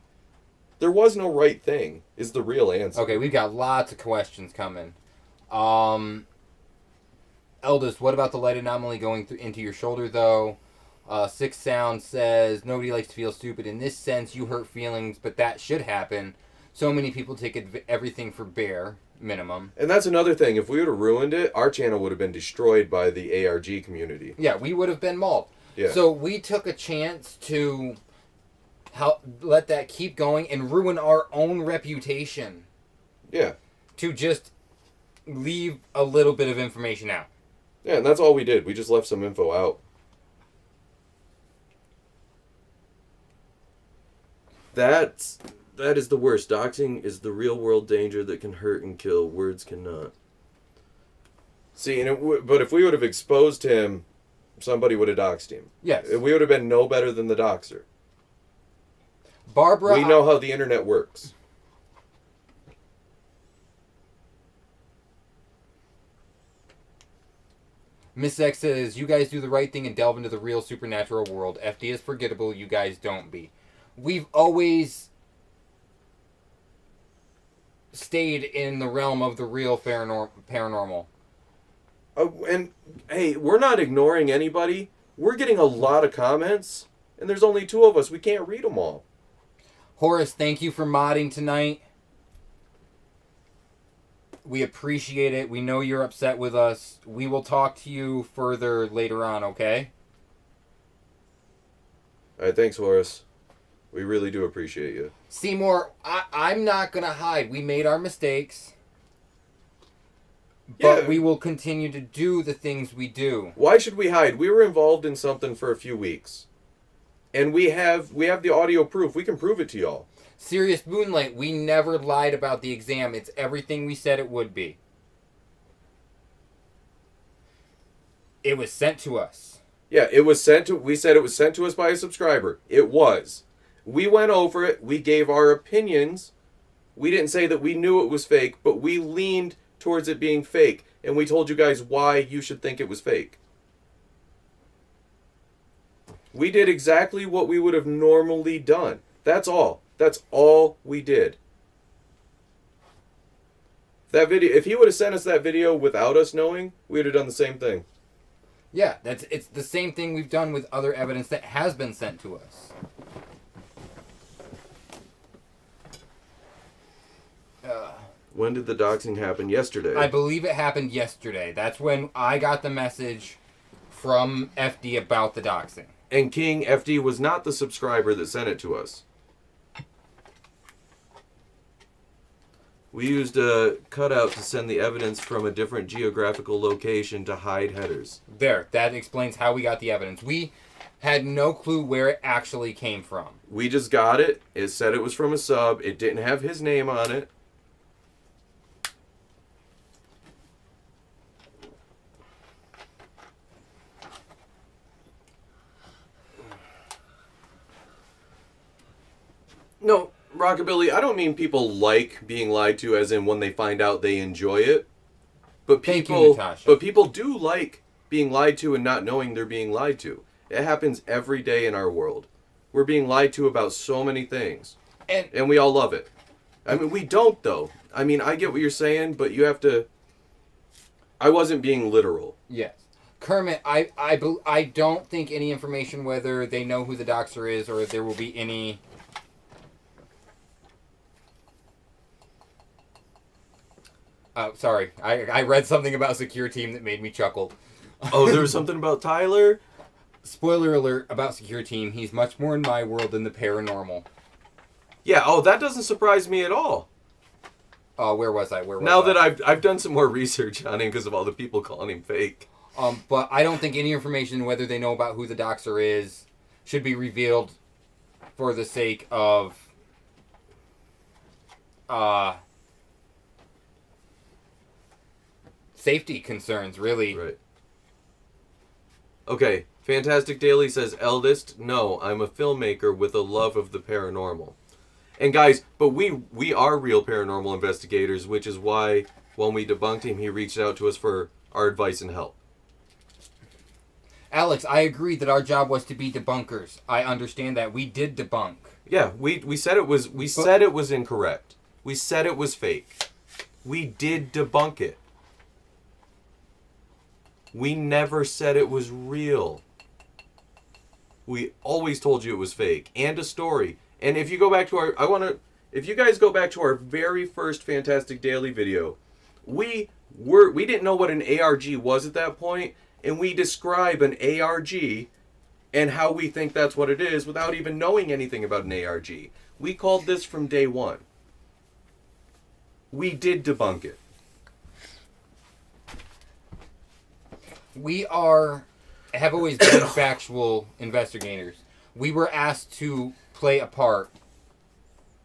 there was no right thing, is the real answer. Okay, we've got lots of questions coming. Eldest, what about the light anomaly going into your shoulder, though? Sixth Sound says, nobody likes to feel stupid. In this sense, you hurt feelings, but that should happen. So many people take everything for bare minimum. And that's another thing. If we would have ruined it, our channel would have been destroyed by the ARG community. Yeah, we would have been mauled. Yeah. So we took a chance to let that keep going and ruin our own reputation. Yeah. To just leave a little bit of information out. Yeah, and that's all we did. We just left some info out. That is the worst. Doxing is the real world danger that can hurt and kill. Words cannot. See, but if we would have exposed him, somebody would have doxed him. Yes. We would have been no better than the doxer. Barbara, we know how the internet works. Miss X says, you guys do the right thing and delve into the real supernatural world. FD is forgettable, you guys don't be. We've always stayed in the realm of the real paranormal. And, hey, we're not ignoring anybody. We're getting a lot of comments, and there's only 2 of us. We can't read them all. Horace, thank you for modding tonight. We appreciate it. We know you're upset with us. We will talk to you further later on, okay? All right, thanks, Horace. We really do appreciate you. Seymour, I'm not going to hide. We made our mistakes. But we will continue to do the things we do. Why should we hide? We were involved in something for a few weeks. And we have the audio proof. We can prove it to y'all. Serious Moonlight, we never lied about the exam. It's everything we said it would be. It was sent to us. Yeah, it was sent to... We said it was sent to us by a subscriber. It was. We went over it. We gave our opinions. We didn't say that we knew it was fake, but we leaned towards it being fake. And we told you guys why you should think it was fake. We did exactly what we would have normally done. That's all. That's all we did. That video, if he would have sent us that video without us knowing, we would have done the same thing. Yeah, it's the same thing we've done with other evidence that has been sent to us. When did the doxing happen? Yesterday. I believe it happened yesterday. That's when I got the message from FD about the doxing. And King FD was not the subscriber that sent it to us. We used a cutout to send the evidence from a different geographical location to hide headers. There, that explains how we got the evidence. We had no clue where it actually came from. We just got it. It said it was from a sub. It didn't have his name on it. No, Rockabilly, I don't mean people like being lied to as in when they find out they enjoy it. But people do like being lied to and not knowing they're being lied to. It happens every day in our world. We're being lied to about so many things. And we all love it. I mean, we don't, though. I mean, I get what you're saying, but you have to... I wasn't being literal. Yes. Kermit, I don't think any information, whether they know who the doxer is or if there will be any... Oh, sorry. I read something about Secure Team that made me chuckle. Oh, there was something about Tyler? Spoiler alert about Secure Team. He's much more in my world than the paranormal. Yeah, oh, that doesn't surprise me at all. Where was I? Now that I've done some more research on him because of all the people calling him fake. But I don't think any information, whether they know about who the doxer is, should be revealed for the sake of... safety concerns, really. Right. Okay, Fantastic Daily says, Eldest, no, I'm a filmmaker with a love of the paranormal. And guys, but we are real paranormal investigators, which is why when we debunked him, he reached out to us for our advice and help. Alex, I agree that our job was to be debunkers. I understand that. We did debunk. Yeah, we said it was said it was incorrect. We said it was fake. We did debunk it. We never said it was real. We always told you it was fake and a story. And if you go back to if you guys go back to our very first Fantastic Daily video, we didn't know what an ARG was at that point, and we describe an ARG and how we think that's what it is without even knowing anything about an ARG. We called this from day one. We did debunk it. We have always been factual investigators. We were asked to play a part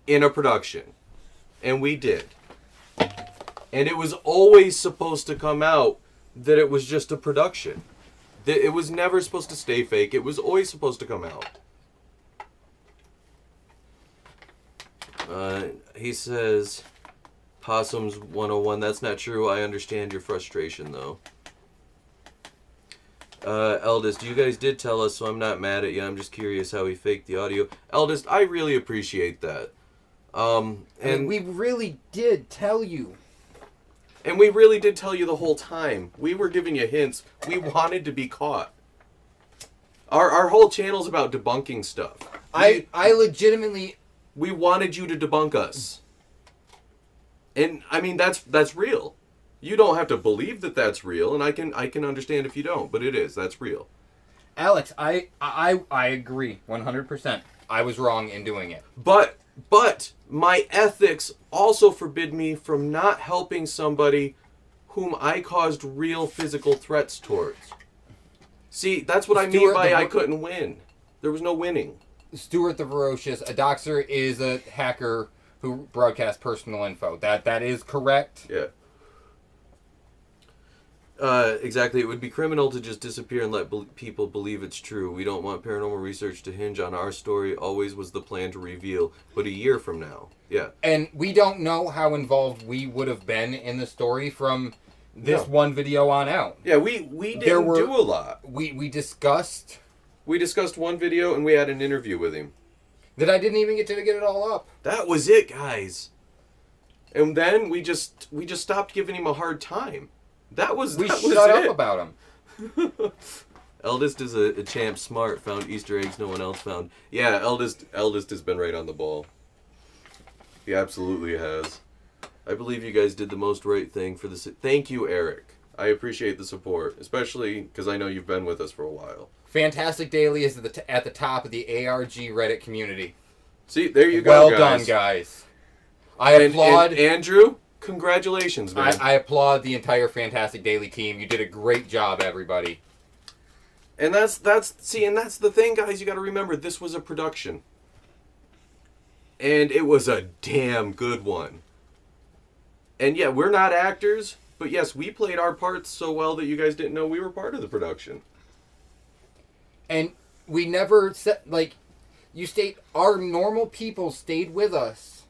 in a production, and we did. And it was always supposed to come out that it was just a production. That it was never supposed to stay fake. It was always supposed to come out. He says, Possums 101. That's not true. I understand your frustration, though. Eldest, you guys did tell us, so I'm not mad at you. I'm just curious how he faked the audio. Eldest, I really appreciate that. And we really did tell you. And we really did tell you the whole time. We were giving you hints. We wanted to be caught. Our whole channel's about debunking stuff. I legitimately... We wanted you to debunk us. And, I mean, that's real. You don't have to believe that that's real, and I can understand if you don't, but it is. That's real. Alex, I agree 100%. I was wrong in doing it. But my ethics also forbid me from not helping somebody whom I caused real physical threats towards. See, that's what I mean by I couldn't win. winning. Stuart the Ferocious, a doxer is a hacker who broadcasts personal info. That is correct. Yeah. Exactly. It would be criminal to just disappear and let people believe it's true. We don't want paranormal research to hinge on our story. Always was the plan to reveal, but a year from now. Yeah. And we don't know how involved we would have been in the story from this one video on out. Yeah, we didn't do a lot. We discussed... We discussed one video and we had an interview with him. That I didn't even get to get it all up. That was it, guys. And then we just stopped giving him a hard time. We shut up about him. Eldest is a champ smart, found Easter eggs no one else found. Yeah, Eldest has been right on the ball. He absolutely has. I believe you guys did the most right thing for this. Thank you, Eric. I appreciate the support, especially because I know you've been with us for a while. Fantastic Daily is at the top of the ARG Reddit community. See, there you go, guys. Well done, guys. I applaud... And Andrew, congratulations, man. I applaud the entire Fantastic Daily team. You did a great job, everybody. And that's the thing, guys. You got to remember, this was a production. And it was a damn good one. And yeah, we're not actors, but yes, we played our parts so well that you guys didn't know we were part of the production. And we never said, like, you state, our normal people stayed with us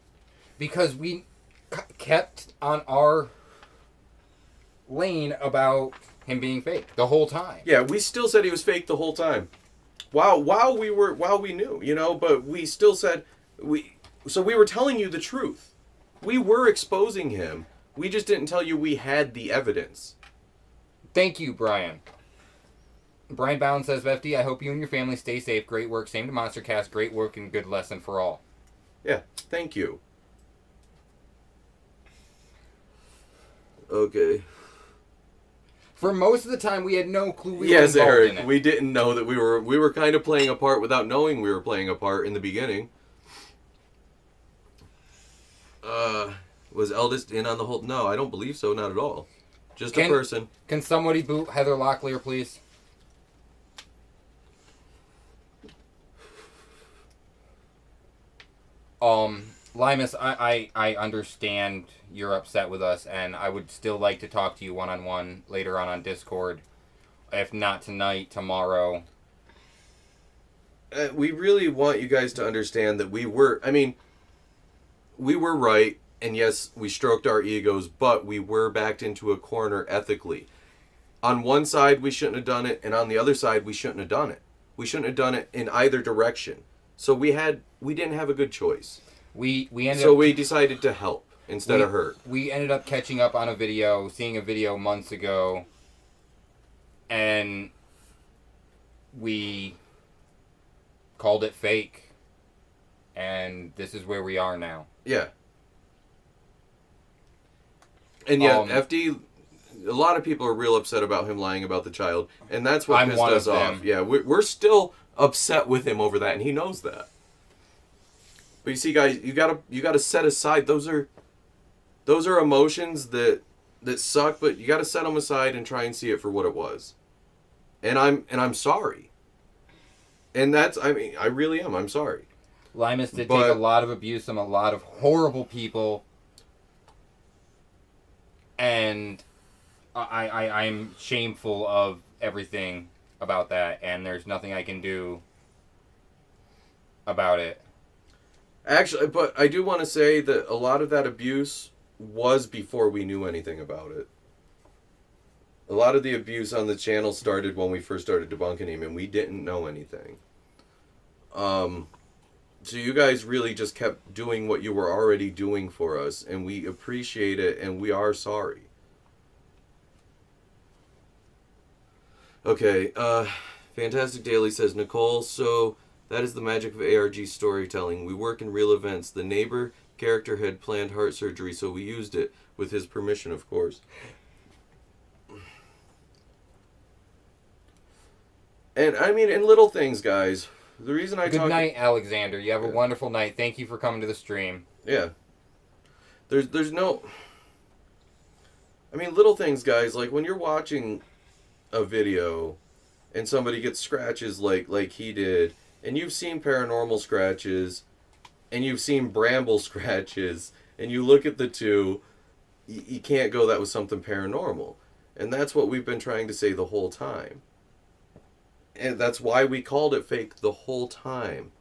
because we kept on our lane about him being fake the whole time. Yeah, we still said he was fake the whole time. While we knew, you know, but we still said we were telling you the truth. We were exposing him. We just didn't tell you we had the evidence. Thank you, Brian. Brian Bowen says, FD, I hope you and your family stay safe. Great work. Same to MonsterCast. Great work and good lesson for all. Yeah, thank you. Okay. For most of the time, we had no clue we were involved Eric, in it. We didn't know that we were kind of playing a part without knowing we were playing a part in the beginning. Was Eldest in on the whole... No, I don't believe so. Not at all. Just a person. Can somebody boot Heather Locklear, please? Limus, I understand you're upset with us, and I would still like to talk to you one-on-one later on Discord. If not tonight, tomorrow. We really want you guys to understand that we were right, and yes, we stroked our egos, but we were backed into a corner ethically. On one side, we shouldn't have done it, and on the other side, we shouldn't have done it. We shouldn't have done it in either direction. So we didn't have a good choice. We decided to help instead of hurt. We ended up catching up on seeing a video months ago, and we called it fake. And this is where we are now. Yeah. And yeah, FD, a lot of people are real upset about him lying about the child, and that's what pissed us off. Yeah, we're still upset with him over that, and he knows that. But you see, guys, you gotta set aside those are emotions that suck, but you gotta set them aside and try and see it for what it was. And I'm sorry. And I really am. I'm sorry. Limus did take a lot of abuse from a lot of horrible people, and I'm shameful of everything about that, and there's nothing I can do about it. Actually, but I do want to say that a lot of that abuse was before we knew anything about it. A lot of the abuse on the channel started when we first started debunking him, and we didn't know anything. So you guys really just kept doing what you were already doing for us, and we appreciate it, and we are sorry. Okay, Fantastic Daily says, Nicole, so that is the magic of ARG storytelling. We work in real events. The neighbor character had planned heart surgery, so we used it, with his permission, of course. And, I mean, in little things, guys. The reason I Good night, Alexander. You have a wonderful night. Thank you for coming to the stream. Yeah. There's no... I mean, little things, guys. Like, when you're watching a video and somebody gets scratches like he did, and you've seen paranormal scratches, and you've seen bramble scratches, and you look at the two, you can't go, that was something paranormal. And that's what we've been trying to say the whole time. And that's why we called it fake the whole time.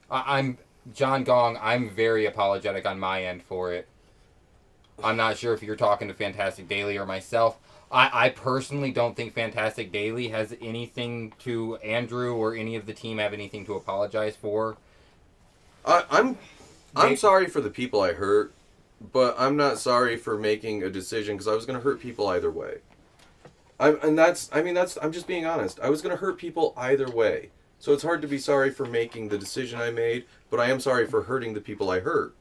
I'm John Gong. I'm very apologetic on my end for it. I'm not sure if you're talking to Fantastic Daily or myself. I personally don't think Fantastic Daily has anything to Andrew or any of the team have anything to apologize for. I'm sorry for the people I hurt, but I'm not sorry for making a decision because I was going to hurt people either way. I'm just being honest. I was going to hurt people either way. So it's hard to be sorry for making the decision I made, but I am sorry for hurting the people I hurt.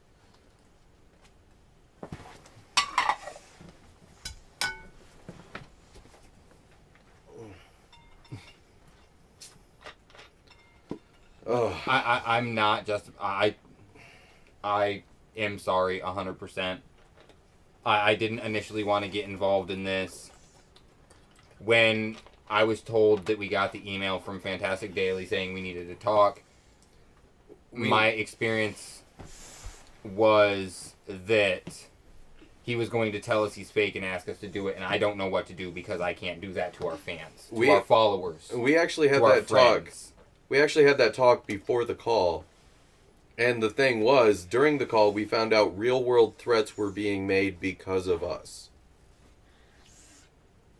Oh. I'm not just... I am sorry 100%. I didn't initially want to get involved in this. When I was told that we got the email from Fantastic Daily saying we needed to talk, my experience was that he was going to tell us he's fake and ask us to do it, and I don't know what to do because I can't do that to our fans, to our followers. We actually had that talk. We actually had that talk before the call. And the thing was, during the call, we found out real-world threats were being made because of us.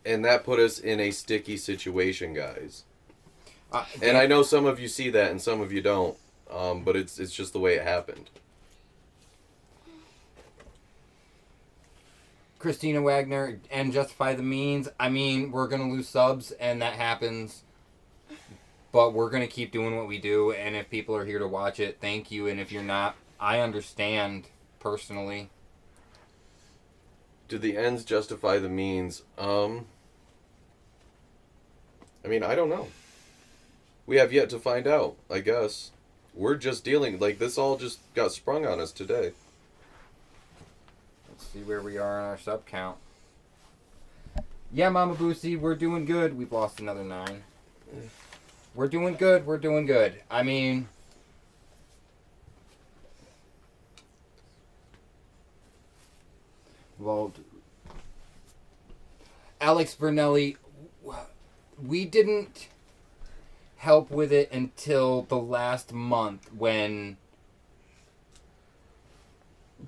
And that put us in a sticky situation, guys. And I know some of you see that and some of you don't. But it's just the way it happened. Christina Wagner and Justify the Means. I mean, we're going to lose subs, and that happens. But we're going to keep doing what we do, and if people are here to watch it, thank you. And if you're not, I understand, personally. Do the ends justify the means? I mean, I don't know. We have yet to find out, I guess. We're just dealing, like, this all just got sprung on us today. Let's see where we are on our sub count. Yeah, Mama Boosie, we're doing good. We've lost another 9. We're doing good. We're doing good. I mean, well, Alex Vernelli, we didn't help with it until the last month when...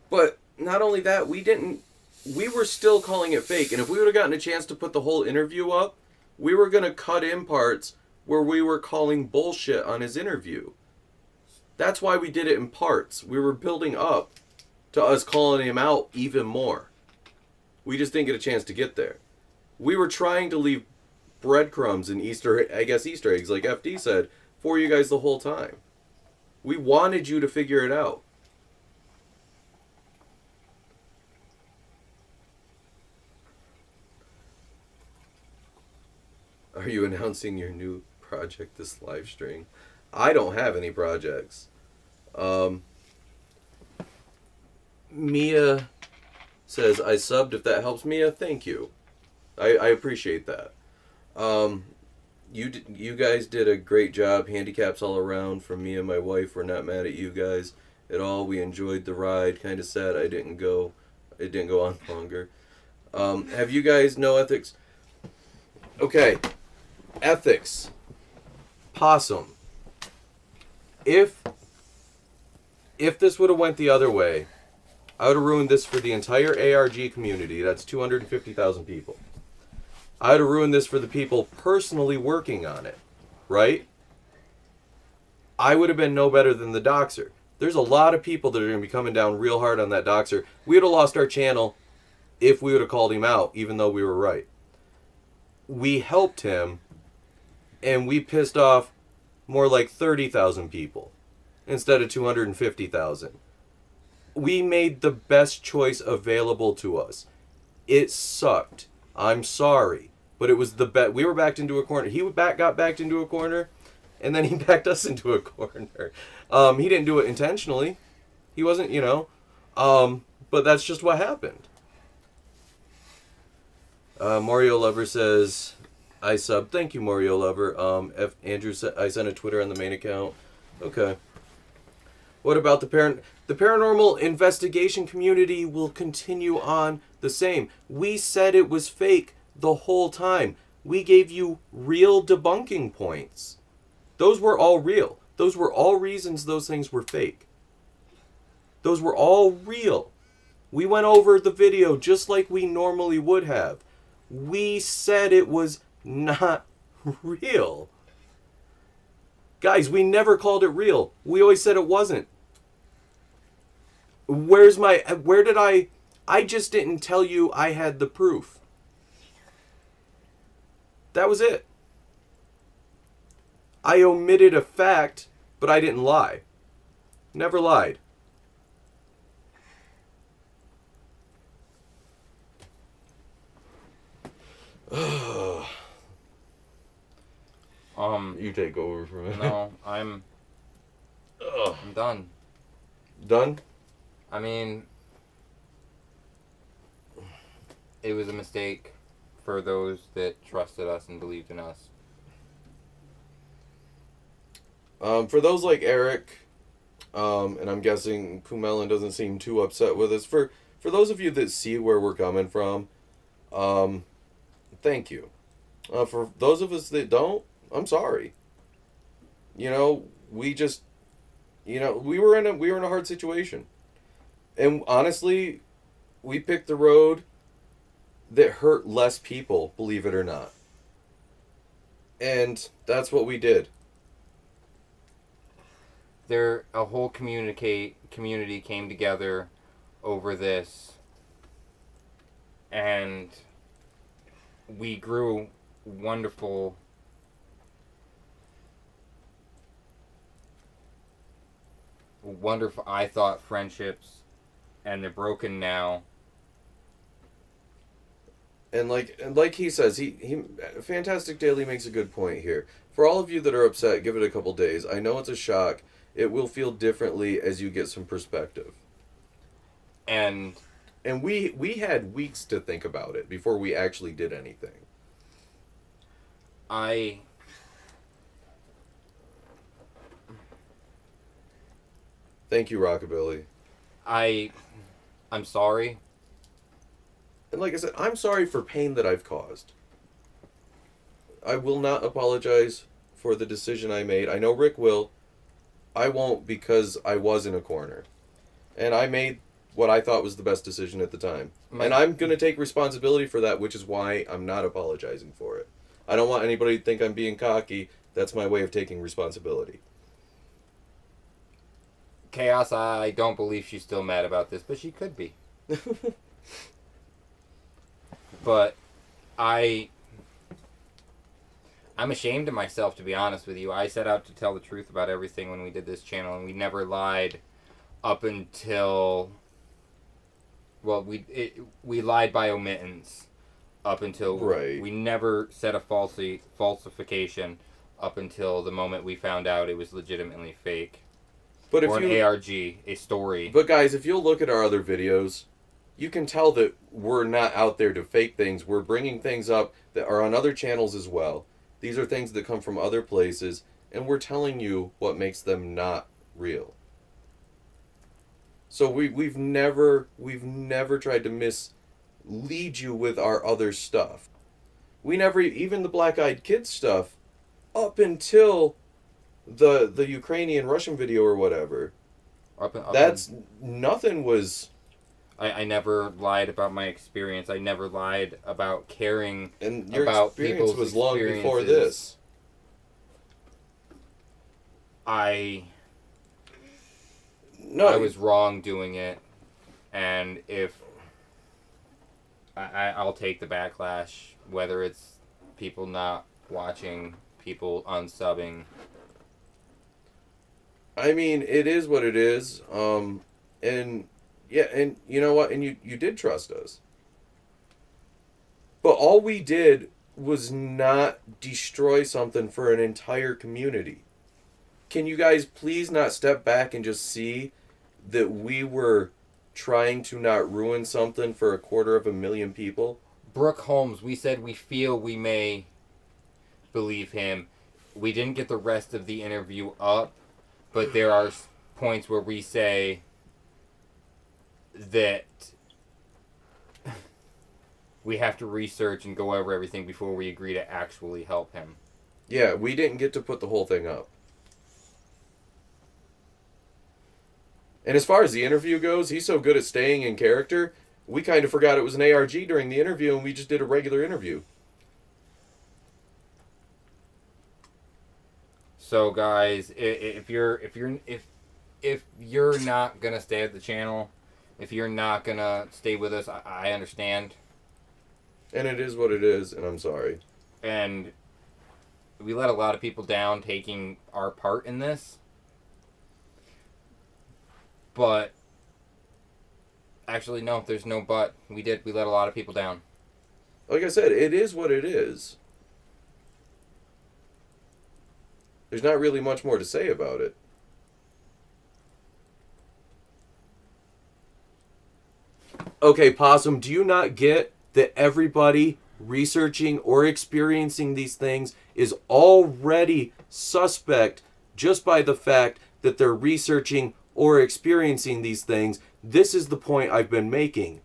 But not only that, we were still calling it fake. And if we would have gotten a chance to put the whole interview up, we were going to cut in parts where we were calling bullshit on his interview. That's why we did it in parts. We were building up to us calling him out even more. We just didn't get a chance to get there. We were trying to leave breadcrumbs and Easter eggs, like FD said, for you guys the whole time. We wanted you to figure it out. Are you announcing your new project this live stream? I don't have any projects. Mia says, I subbed if that helps. Mia, thank you. I appreciate that. You guys did a great job. Handicaps all around from me and my wife. We're not mad at you guys at all. We enjoyed the ride. Kind of sad it didn't go on longer. Have you guys no ethics? Okay. Ethics. Possum. If this would have went the other way, I would have ruined this for the entire ARG community. That's 250,000 people. I would have ruined this for the people personally working on it, right? I would have been no better than the doxer. There's a lot of people that are going to be coming down real hard on that doxer. We would have lost our channel if we would have called him out, even though we were right. We helped him, and we pissed off more like 30,000 people instead of 250,000. We made the best choice available to us. It sucked. I'm sorry. But it was the best. We were backed into a corner. He got backed into a corner, and then he backed us into a corner. He didn't do it intentionally. He wasn't, but that's just what happened. Mario Lover says, I sub. Thank you, Mario Lover. If Andrew, I sent a Twitter on the main account. Okay. What about the paranormal investigation community will continue on the same. We said it was fake the whole time. We gave you real debunking points. Those were all real. Those were all reasons those things were fake. Those were all real. We went over the video just like we normally would have. We said it was not real. Guys, we never called it real. We always said it wasn't. Where did I just didn't tell you I had the proof. That was it. I omitted a fact, but I didn't lie. Never lied. You take over from it. No, I'm done. Done? I mean, it was a mistake for those that trusted us and believed in us. For those like Eric, and I'm guessing Kumelin doesn't seem too upset with us. For those of you that see where we're coming from, thank you. For those of us that don't, I'm sorry. You know, we just, you know, we were in a hard situation, and honestly, we picked the road that hurt less people, believe it or not, and that's what we did. A whole community came together over this, and we grew wonderful I thought friendships, and they're broken now. And like he says, he Fantastic Daily makes a good point here. For all of you that are upset, give it a couple days. I know it's a shock. It will feel differently as you get some perspective. And we had weeks to think about it before we actually did anything. Thank you, Rockabilly. I'm sorry. And like I said, I'm sorry for pain that I've caused. I will not apologize for the decision I made. I know Rick will. I won't, because I was in a corner. And I made what I thought was the best decision at the time. And I'm going to take responsibility for that, which is why I'm not apologizing for it. I don't want anybody to think I'm being cocky. That's my way of taking responsibility. Chaos, I don't believe she's still mad about this, but she could be. But I'm ashamed of myself, to be honest with you. I set out to tell the truth about everything when we did this channel, and we never lied up until... Well, we lied by omittance up until... Right. We never said a falsification up until the moment we found out it was legitimately fake. But if or an ARG, a story. But guys, if you'll look at our other videos, you can tell that we're not out there to fake things. We're bringing things up that are on other channels as well. These are things that come from other places, and we're telling you what makes them not real. So we've never tried to mislead you with our other stuff. We never, even the Black Eyed Kids stuff, up until the Ukrainian Russian video or whatever. Nothing was... I never lied about my experience. I never lied about caring and your about experience people's was long before this. I was wrong doing it, and if I'll take the backlash, whether it's people not watching, people unsubbing. I mean, it is what it is. And yeah, and you know what? And you did trust us. But all we did was not destroy something for an entire community. Can you guys please not step back and just see that we were trying to not ruin something for 250,000 people? Brooke Holmes, we said we feel we may believe him. We didn't get the rest of the interview up, but there are points where we say that we have to research and go over everything before we agree to actually help him. Yeah, we didn't get to put the whole thing up. And as far as the interview goes, he's so good at staying in character, we kind of forgot it was an ARG during the interview, and we just did a regular interview. So guys, if you're not gonna stay at the channel, if you're not gonna stay with us, I understand. And it is what it is, and I'm sorry. And we let a lot of people down taking our part in this. But actually, no, there's no but. We let a lot of people down. Like I said, it is what it is. There's not really much more to say about it. Okay, Possum, do you not get that everybody researching or experiencing these things is already suspect just by the fact that they're researching or experiencing these things? This is the point I've been making.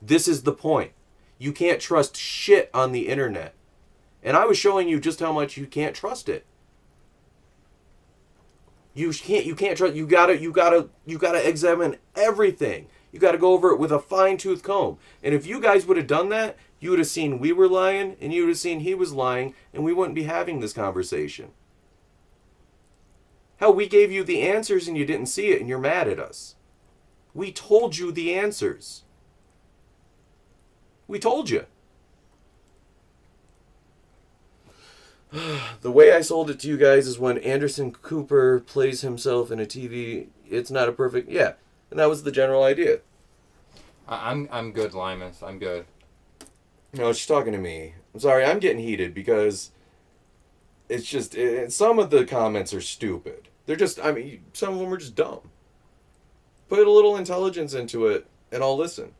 This is the point. You can't trust shit on the internet. And I was showing you just how much you can't trust it. You can't trust. You gotta examine everything. You gotta go over it with a fine-tooth comb. And if you guys would have done that, you would have seen we were lying, and you would have seen he was lying, and we wouldn't be having this conversation. Hell, we gave you the answers and you didn't see it, and you're mad at us. We told you the answers. We told you. The way I sold it to you guys is when Anderson Cooper plays himself in a TV, it's not a perfect... Yeah, and that was the general idea. I'm good, Limus. I'm good. No, she's talking to me. I'm sorry, I'm getting heated because it's just... some of the comments are stupid. They're just... I mean, some of them are just dumb. Put a little intelligence into it, and I'll listen.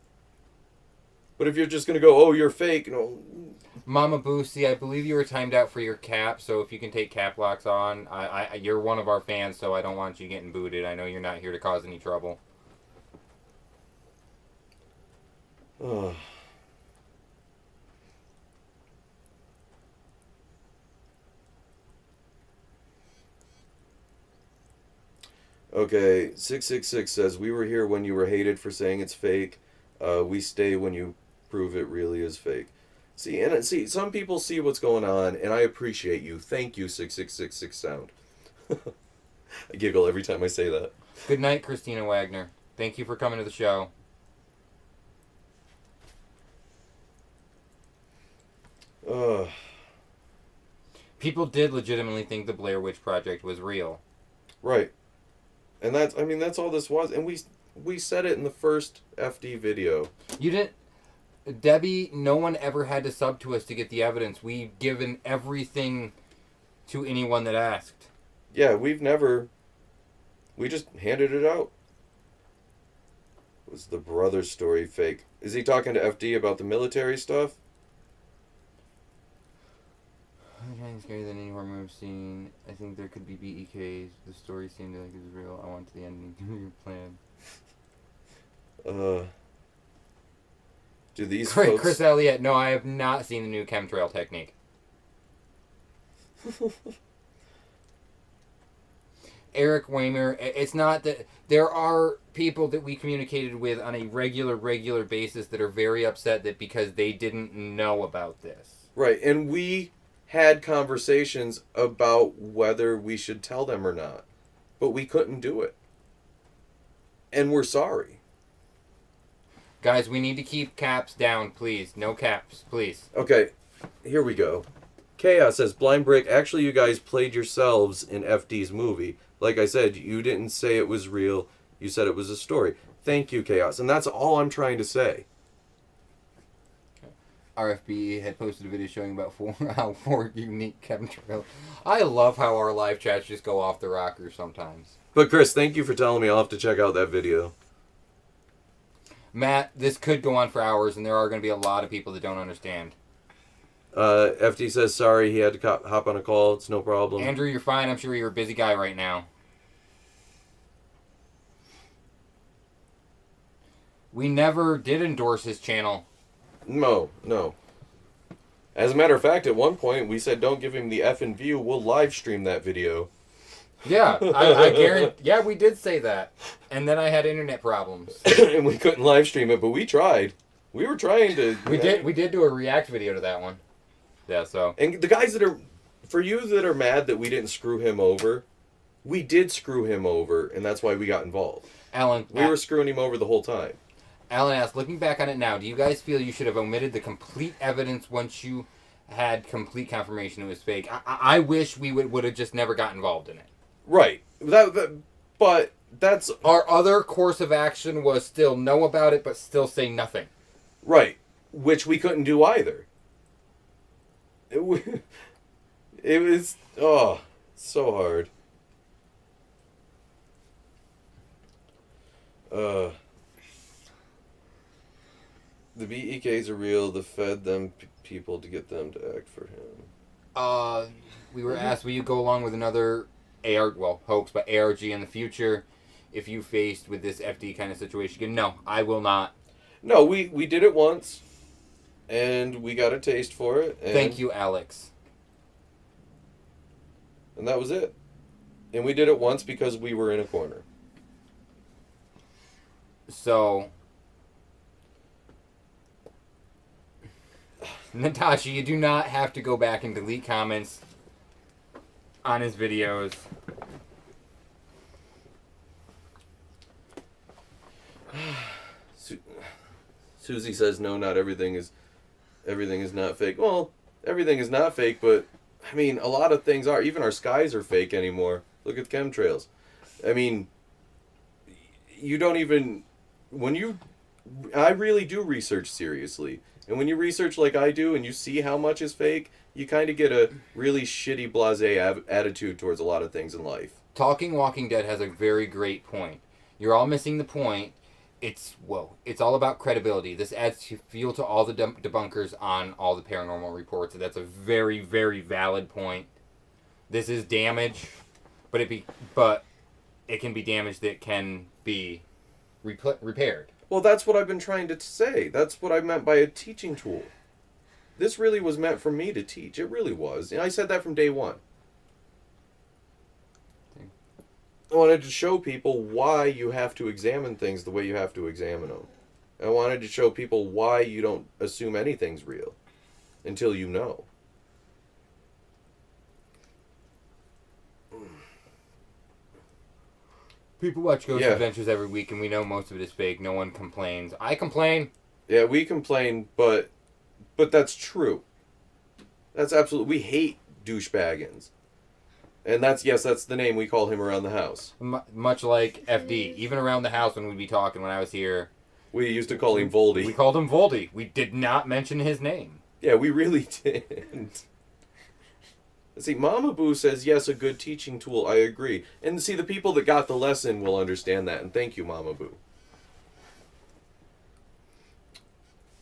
But if you're just going to go, oh, you're fake, no... Mama Boosie, I believe you were timed out for your cap, so if you can take cap locks on, you're one of our fans, so I don't want you getting booted. I know you're not here to cause any trouble. Ugh. Okay, 666 says, we were here when you were hated for saying it's fake. We stay when you prove it really is fake. See, some people see what's going on, and I appreciate you. Thank you, 6666 Sound. I giggle every time I say that. Good night, Christina Wagner. Thank you for coming to the show. People did legitimately think the Blair Witch Project was real. Right. And that's, I mean, that's all this was. And we said it in the first FD video. You didn't... Debbie, no one ever had to sub to us to get the evidence. We've given everything to anyone that asked. Yeah, we just handed it out. Was the brother story fake? Is he talking to FD about the military stuff? I'm kind of scarier than any horror movie I've seen. I think there could be BEKs. The story seemed like it was real. I want to the ending to your plan. Do these folks... Chris Elliott, no, I have not seen the new chemtrail technique. Eric Waymer, it's not that... There are people that we communicated with on a regular basis that are very upset that because they didn't know about this. Right, and we had conversations about whether we should tell them or not. But we couldn't do it. And we're sorry. Guys, we need to keep caps down, please. No caps, please. Okay, here we go. Chaos says, BlindBrik, actually you guys played yourselves in FD's movie. Like I said, you didn't say it was real. You said it was a story. Thank you, Chaos. And that's all I'm trying to say. RFB had posted a video showing about how four unique chemtrails. I love how our live chats just go off the rocker sometimes. But Chris, thank you for telling me. I'll have to check out that video. Matt, this could go on for hours, and there are going to be a lot of people that don't understand. FD says sorry, he had to hop on a call. It's no problem. Andrew, you're fine. I'm sure you're a busy guy right now. We never did endorse his channel. No. As a matter of fact, at one point, we said don't give him the effing view. We'll live stream that video. Yeah, I guarantee. Yeah, we did say that. And then I had internet problems. And we couldn't live stream it, but we tried. We were trying to... We did do a react video to that one. Yeah, so... And the guys that are... For you that are mad that we didn't screw him over, we did screw him over, and that's why we got involved. Alan... We were screwing him over the whole time. Alan asked, looking back on it now, do you guys feel you should have omitted the complete evidence once you had complete confirmation it was fake? I wish we would have just never got involved in it. Right. But that's... Our other course of action was still know about it, but still say nothing. Right. Which we couldn't do either. It was... Oh, so hard. The BEKs are real. The fed them people to get them to act for him. We were asked, will you go along with another hoax, but ARG in the future if you faced with this FD kind of situation? No, I will not. No, we did it once, and we got a taste for it. And, thank you, Alex. And that was it. And we did it once because we were in a corner. So... Natasha, you do not have to go back and delete comments on his videos. Susie says no, not everything is not fake. Well, everything is not fake, but I mean, a lot of things are. Even our skies are fake anymore. Look at chemtrails. I mean, you don't even I really do research seriously. And when you research like I do and you see how much is fake, you kind of get a really shitty blasé attitude towards a lot of things in life. Talking Walking Dead has a very great point. You're all missing the point. It's all about credibility. This adds fuel to all the debunkers on all the paranormal reports. That's a very, very valid point. This is damage, but it can be damage that can be repaired. Well, that's what I've been trying to say. That's what I meant by a teaching tool. This really was meant for me to teach. It really was. And I said that from day one. I wanted to show people why you have to examine things the way you have to examine them. I wanted to show people why you don't assume anything's real until you know. People watch Ghost Adventures every week, and we know most of it is fake. No one complains. I complain. Yeah, we complain, but that's true. That's absolutely... We hate douchebaggins. And that's the name we call him around the house. Much like FD. Even around the house when we'd be talking when I was here. We used to call him Voldy. We called him Voldy. We did not mention his name. Yeah, we really didn't. See, Mama Boo says, yes, a good teaching tool. I agree. And see, the people that got the lesson will understand that. And thank you, Mama Boo.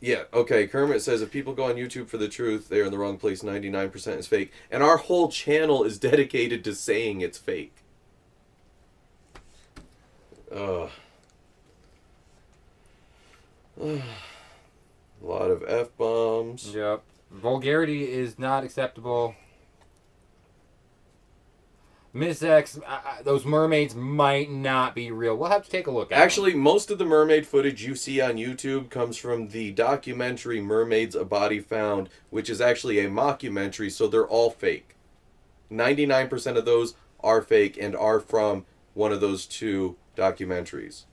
Yeah, okay. Kermit says, if people go on YouTube for the truth, they're in the wrong place. 99% is fake. And our whole channel is dedicated to saying it's fake. A lot of F-bombs. Yep. Vulgarity is not acceptable. Miss X, those mermaids might not be real. We'll have to take a look at Actually, most of the mermaid footage you see on YouTube comes from the documentary Mermaids, A Body Found, which is actually a mockumentary, so they're all fake. 99% of those are fake and are from one of those two documentaries.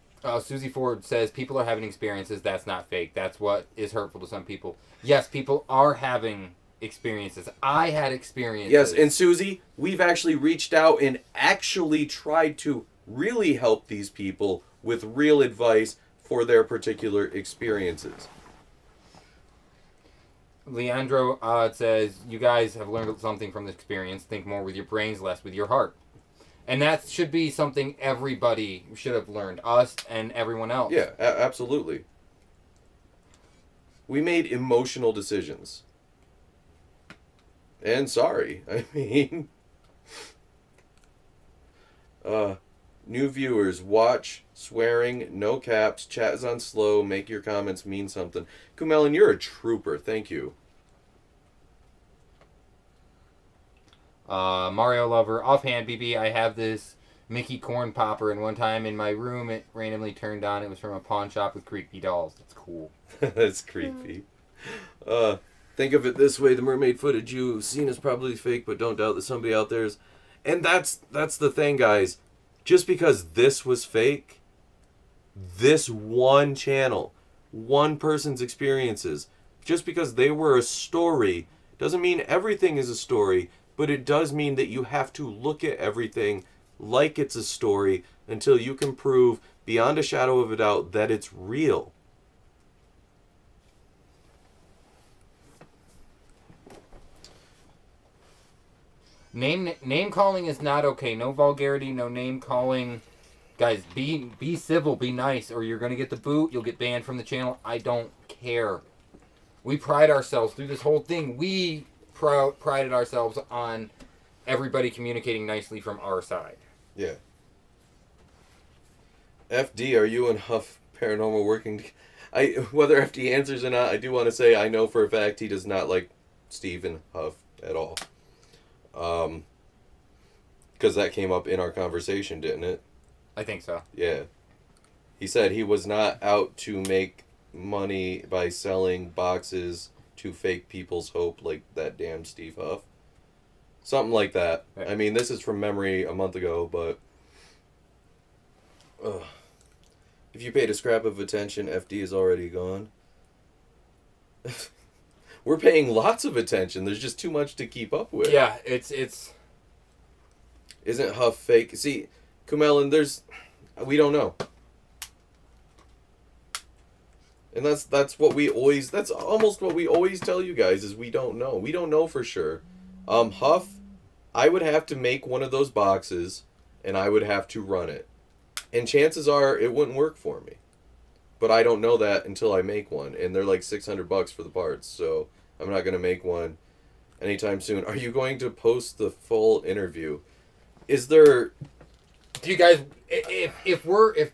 Susie Ford says, people are having experiences. That's not fake. That's what is hurtful to some people. Yes, people are having experiences. I had experiences. Yes, and Susie, we've actually reached out and actually tried to really help these people with real advice for their particular experiences. Leandro says, you guys have learned something from this experience. Think more with your brains, less with your heart. And that should be something everybody should have learned. Us and everyone else. Yeah, absolutely. We made emotional decisions. And sorry. I mean... new viewers, watch, swearing, no caps, chat is on slow, make your comments mean something. Kumelin, you're a trooper. Thank you. Mario Lover, offhand, BB, I have this Mickey corn popper, and one time in my room it randomly turned on. It was from a pawn shop with creepy dolls. That's cool. That's creepy. Think of it this way, the mermaid footage you've seen is probably fake, but don't doubt that somebody out there is... And that's the thing, guys. Just because this was fake, this one channel, one person's experiences, just because they were a story, doesn't mean everything is a story, but it does mean that you have to look at everything like it's a story until you can prove beyond a shadow of a doubt that it's real. Name calling is not okay. No vulgarity, no name calling. Guys, be civil, be nice, or you're gonna get the boot. You'll get banned from the channel. I don't care. We pride ourselves through this whole thing. We prided ourselves on everybody communicating nicely from our side. Yeah. FD, are you and Huff Paranormal working? Whether FD answers or not, I do want to say I know for a fact he does not like Steve and Huff at all. Because that came up in our conversation, didn't it? I think so. Yeah. He said he was not out to make money by selling boxes to fake people's hope like that damn Steve Huff. Something like that. Yeah. I mean, this is from memory a month ago, but... if you paid a scrap of attention, FD is already gone. We're paying lots of attention. There's just too much to keep up with. Yeah, it's... Isn't Huff fake? See, Kumelin, we don't know. And that's what we always... That's almost what we always tell you guys, is we don't know. We don't know for sure. Huff, I would have to make one of those boxes, and I would have to run it. And chances are it wouldn't work for me. But I don't know that until I make one. And they're like $600 for the parts, so I'm not going to make one anytime soon. Are you going to post the full interview? Is there... Do you guys... If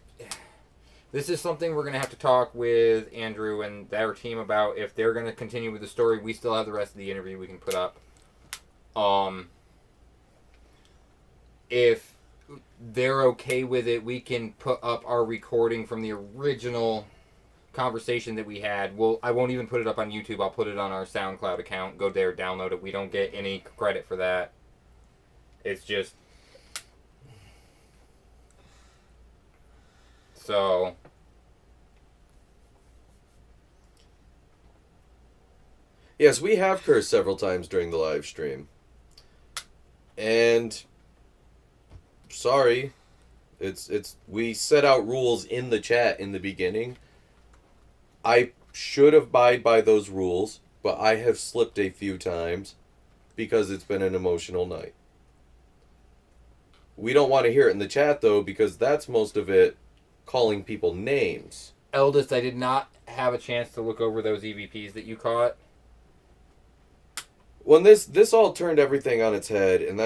this is something we're going to have to talk with Andrew and our team about. If they're going to continue with the story, we still have the rest of the interview we can put up. If they're okay with it, we can put up our recording from the original conversation that we had. I won't even put it up on YouTube. I'll put it on our SoundCloud account. Go there, download it. We don't get any credit for that. It's just... So... Yes, we have cursed several times during the live stream. And... Sorry. We set out rules in the chat in the beginning. I should abide by those rules, but I have slipped a few times because it's been an emotional night. We don't want to hear it in the chat, though, because that's most of it calling people names. Eldest, I did not have a chance to look over those EVPs that you caught. When this all turned everything on its head, and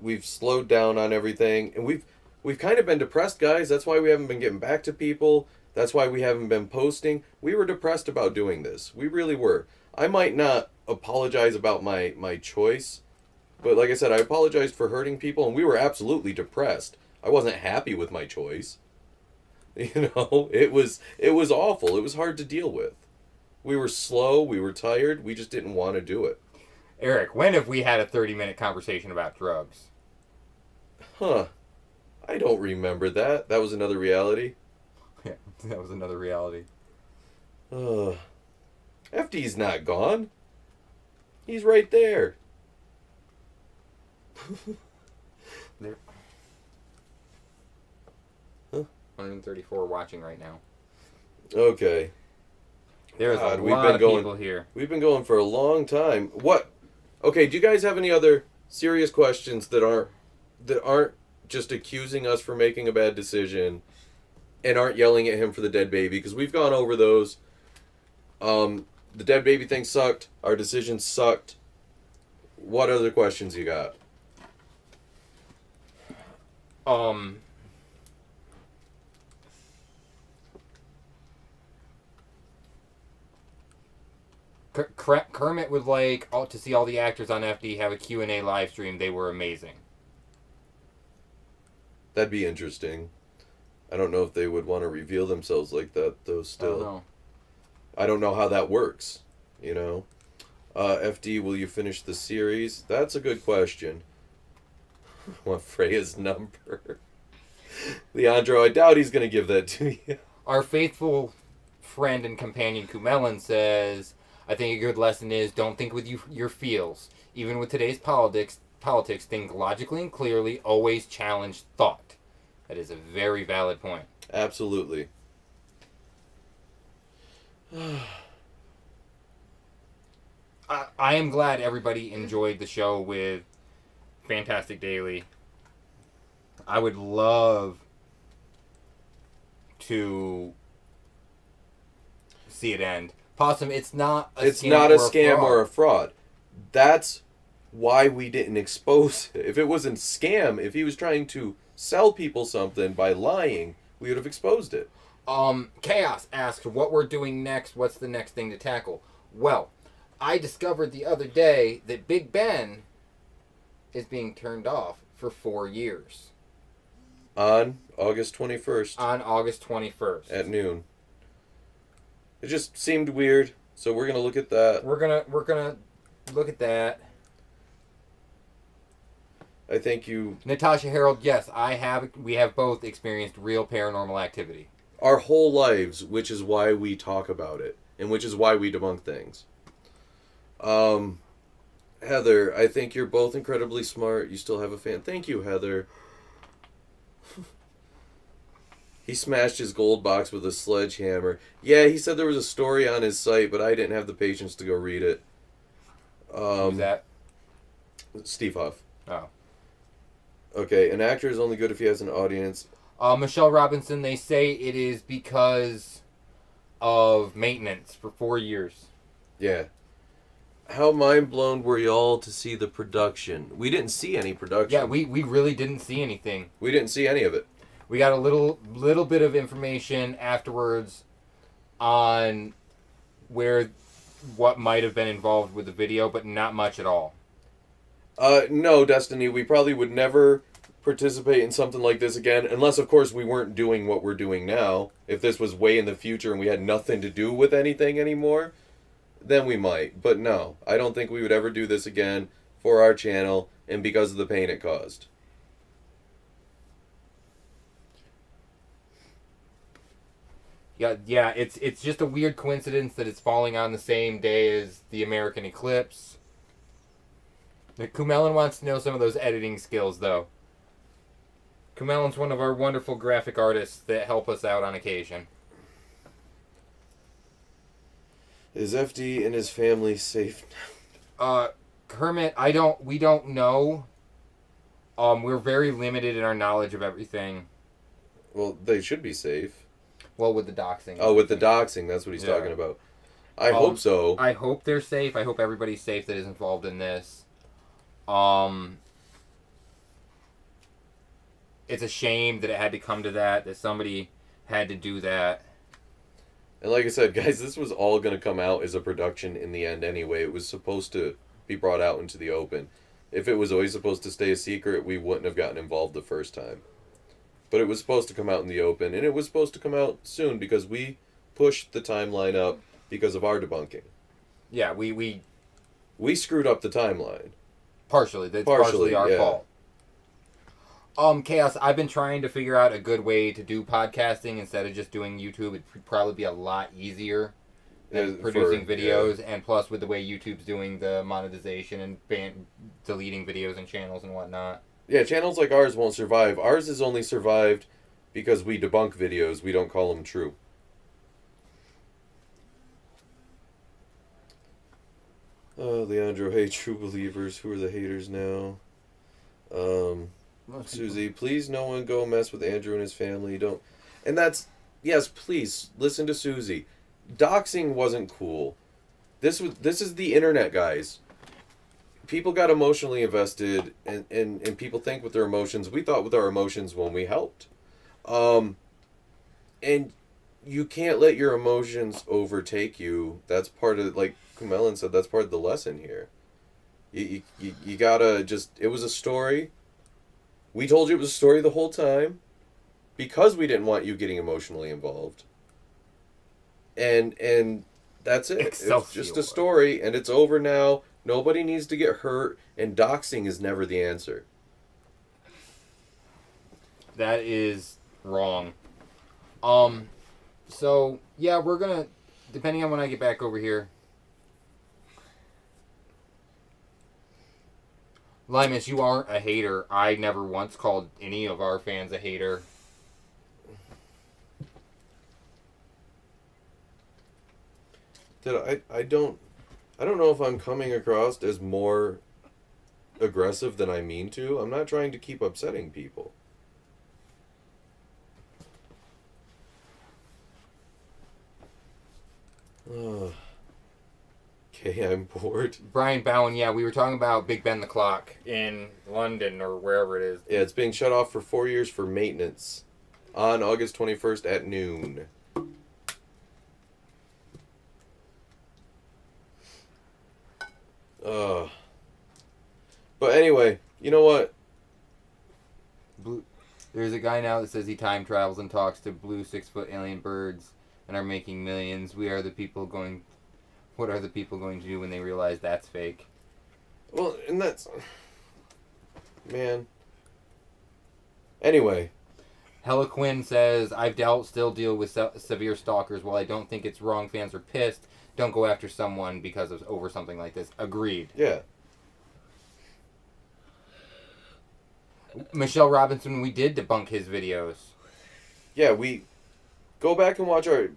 we've slowed down on everything, and we've kind of been depressed, guys. That's why we haven't been getting back to people. That's why we haven't been posting. We were depressed about doing this. We really were. I might not apologize about my choice, but like I said, I apologized for hurting people, and we were absolutely depressed. I wasn't happy with my choice. You know, it was awful. It was hard to deal with. We were slow. We were tired. We just didn't want to do it. Eric, when have we had a 30-minute conversation about drugs? Huh. I don't remember that. That was another reality. Yeah, that was another reality. FD's not gone. He's right there. There. Huh? 134 watching right now. Okay. There's a lot of people here. We've been going for a long time. What? Okay, do you guys have any other serious questions that aren't just accusing us for making a bad decision and aren't yelling at him for the dead baby? Because we've gone over those. The dead baby thing sucked. Our decision sucked. What other questions you got? Kermit would like to see all the actors on FD have a Q&A live stream. They were amazing. That'd be interesting. I don't know if they would want to reveal themselves like that, though, still. I don't know how that works, you know? FD, will you finish the series? That's a good question. I want Freya's number. Leandro, I doubt he's going to give that to you. Our faithful friend and companion Kumelin says, I think a good lesson is don't think with your feels. Even with today's politics, think logically and clearly, always challenge thought. That is a very valid point. Absolutely. I am glad everybody enjoyed the show with Fantastic Daily. I would love to see it end. Possum, it's not a scam or a fraud. That's why we didn't expose it. If it wasn't scam, if he was trying to sell people something by lying, we would have exposed it. Chaos asked what we're doing next. What's the next thing to tackle? Well, I discovered the other day that Big Ben is being turned off for 4 years. On August 21st. On August 21st. At noon. It just seemed weird, so we're gonna look at that. We're gonna look at that. I think you... Natasha Harold, yes, we have both experienced real paranormal activity. Our whole lives, which is why we talk about it, and which is why we debunk things. Heather, I think you're both incredibly smart. You still have a fan. Thank you, Heather. He smashed his gold box with a sledgehammer. Yeah, he said there was a story on his site, but I didn't have the patience to go read it. Who's that? Steve Huff. Oh. Okay, an actor is only good if he has an audience. Michelle Robinson, they say it is because of maintenance for 4 years. Yeah. How mind-blown were y'all to see the production? We didn't see any production. Yeah, we really didn't see anything. We didn't see any of it. We got a little bit of information afterwards on what might have been involved with the video, but not much at all. No, Destiny, we probably would never participate in something like this again, unless, of course, we weren't doing what we're doing now. If this was way in the future and we had nothing to do with anything anymore, then we might. But no, I don't think we would ever do this again for our channel and because of the pain it caused. Yeah, it's just a weird coincidence that it's falling on the same day as the American eclipse. Kumelin wants to know some of those editing skills, though. Kumelin's one of our wonderful graphic artists that help us out on occasion. Is FD and his family safe now? Kermit, we don't know. We're very limited in our knowledge of everything. Well, they should be safe. Well, with the doxing. Oh, with the doxing, that's what he's talking about. I hope so. I hope they're safe. I hope everybody's safe that is involved in this. It's a shame that it had to come to that somebody had to do that. And like I said, guys, this was all going to come out as a production in the end anyway. It was supposed to be brought out into the open. If it was always supposed to stay a secret, we wouldn't have gotten involved the first time. But it was supposed to come out in the open, and it was supposed to come out soon because we pushed the timeline up because of our debunking. Yeah, we screwed up the timeline. Partially. That's partially our fault. Chaos, I've been trying to figure out a good way to do podcasting instead of just doing YouTube. It'd probably be a lot easier than producing videos, and plus with the way YouTube's doing the monetization and deleting videos and channels and whatnot. Yeah, channels like ours won't survive. Ours has only survived because we debunk videos. We don't call them true. Oh, Leandro, hey, true believers. Who are the haters now? Susie, please no one go mess with Andrew and his family. Don't. And that's, yes, please, listen to Susie. Doxing wasn't cool. This is the internet, guys. people got emotionally invested, and people think with their emotions. We thought with our emotions when we helped. And you can't let your emotions overtake you. That's part of, like Kumelin said, that's part of the lesson here. You gotta just, it was a story. We told you it was a story the whole time because we didn't want you getting emotionally involved. And that's it. It's just a story, and it's over now. Nobody needs to get hurt, and doxing is never the answer. That is wrong. So, yeah, we're gonna, depending on when I get back over here. Limus, you aren't a hater. I never once called any of our fans a hater. I don't know if I'm coming across as more aggressive than I mean to. I'm not trying to keep upsetting people. Okay, I'm bored. Brian Bowen, yeah, we were talking about Big Ben the Clock in London or wherever it is. Yeah, it's being shut off for 4 years for maintenance on August 21st at noon. But anyway, you know what? There's a guy now that says he time travels and talks to blue 6-foot alien birds and are making millions. What are the people going to do when they realize that's fake? Well, and that's... Man. Anyway. Hella Quinn says, I've still deal with severe stalkers. While I don't think it's wrong, fans are pissed. Don't go after someone because of over something like this. Agreed. Yeah. Michelle Robinson, we did debunk his videos. Yeah, we... Go back and watch our...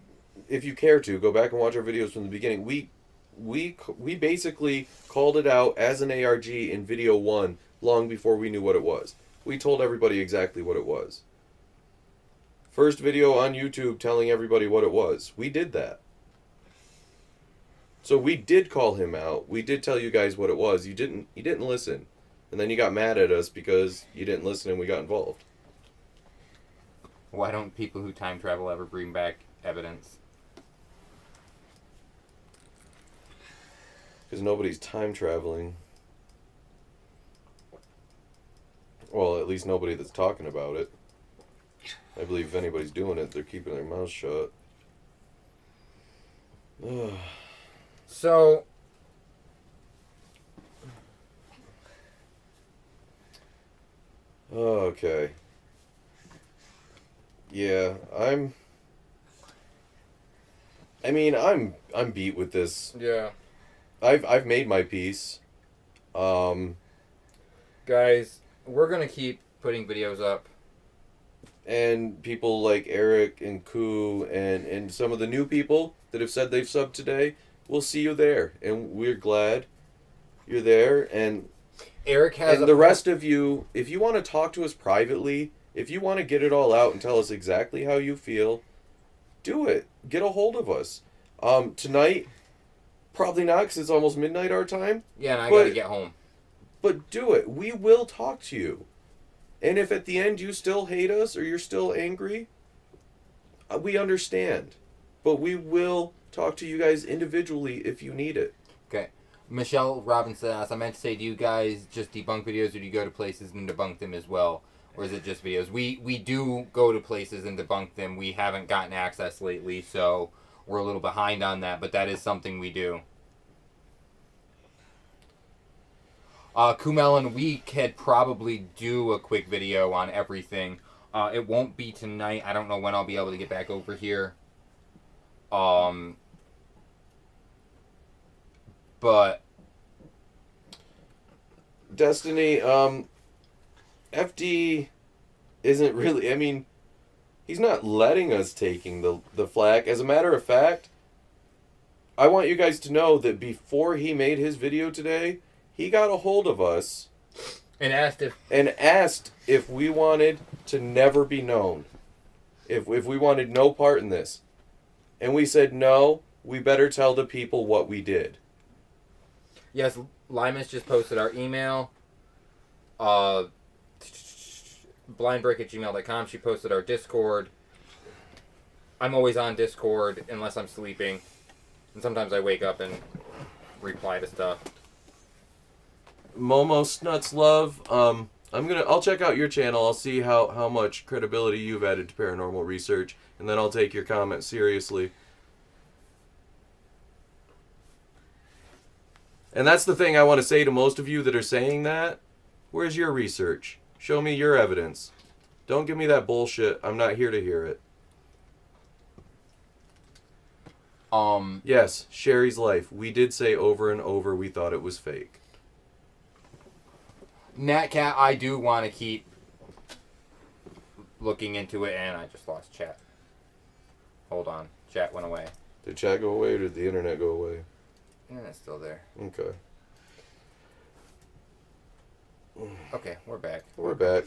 If you care to, go back and watch our videos from the beginning. We basically called it out as an ARG in video 1 long before we knew what it was. We told everybody exactly what it was. First video on YouTube telling everybody what it was. We did that. So we did call him out. We did tell you guys what it was. You didn't listen. And then you got mad at us because you didn't listen and we got involved. Why don't people who time travel ever bring back evidence? Because nobody's time traveling. Well, at least nobody that's talking about it. I believe if anybody's doing it, they're keeping their mouths shut. So... Okay. Yeah, I'm beat with this. Yeah. I've made my peace. Guys, we're gonna keep putting videos up. And people like Eric and Koo and some of the new people that have said they've subbed today, we'll see you there. And we're glad you're there. And Eric has and the rest of you, if you want to talk to us privately, if you want to get it all out and tell us exactly how you feel, do it. Get a hold of us. Tonight, probably not because it's almost midnight our time. Yeah, and I gotta get home. But do it. We will talk to you. And if at the end you still hate us or you're still angry, we understand. But we will talk to you guys individually if you need it. Okay. Michelle Robinson asked, I meant to say, do you guys just debunk videos or do you go to places and debunk them as well? Or is it just videos? We do go to places and debunk them. We haven't gotten access lately, so we're a little behind on that, but that is something we do. Kumelin, we could probably do a quick video on everything. It won't be tonight. I don't know when I'll be able to get back over here. But Destiny, FD isn't really, I mean, he's not letting us taking the flag. As a matter of fact, I want you guys to know that before he made his video today, he got a hold of us and asked if we wanted to never be known. If we wanted no part in this. And we said, no, we better tell the people what we did. Yes, Limas just posted our email. BlindBrik@gmail.com. She posted our Discord. I'm always on Discord unless I'm sleeping. And sometimes I wake up and reply to stuff. Momo Snuts Love. I'll check out your channel. I'll see how much credibility you've added to paranormal research, and then I'll take your comment seriously. And that's the thing I want to say to most of you that are saying that. Where's your research? Show me your evidence. Don't give me that bullshit. I'm not here to hear it. Yes, Sherry's life. We did say over and over we thought it was fake. Natcat, I do want to keep looking into it, and I just lost chat. Hold on. Chat went away. Did chat go away or did the internet go away? Internet's still there. Okay. Okay, we're back. We're back.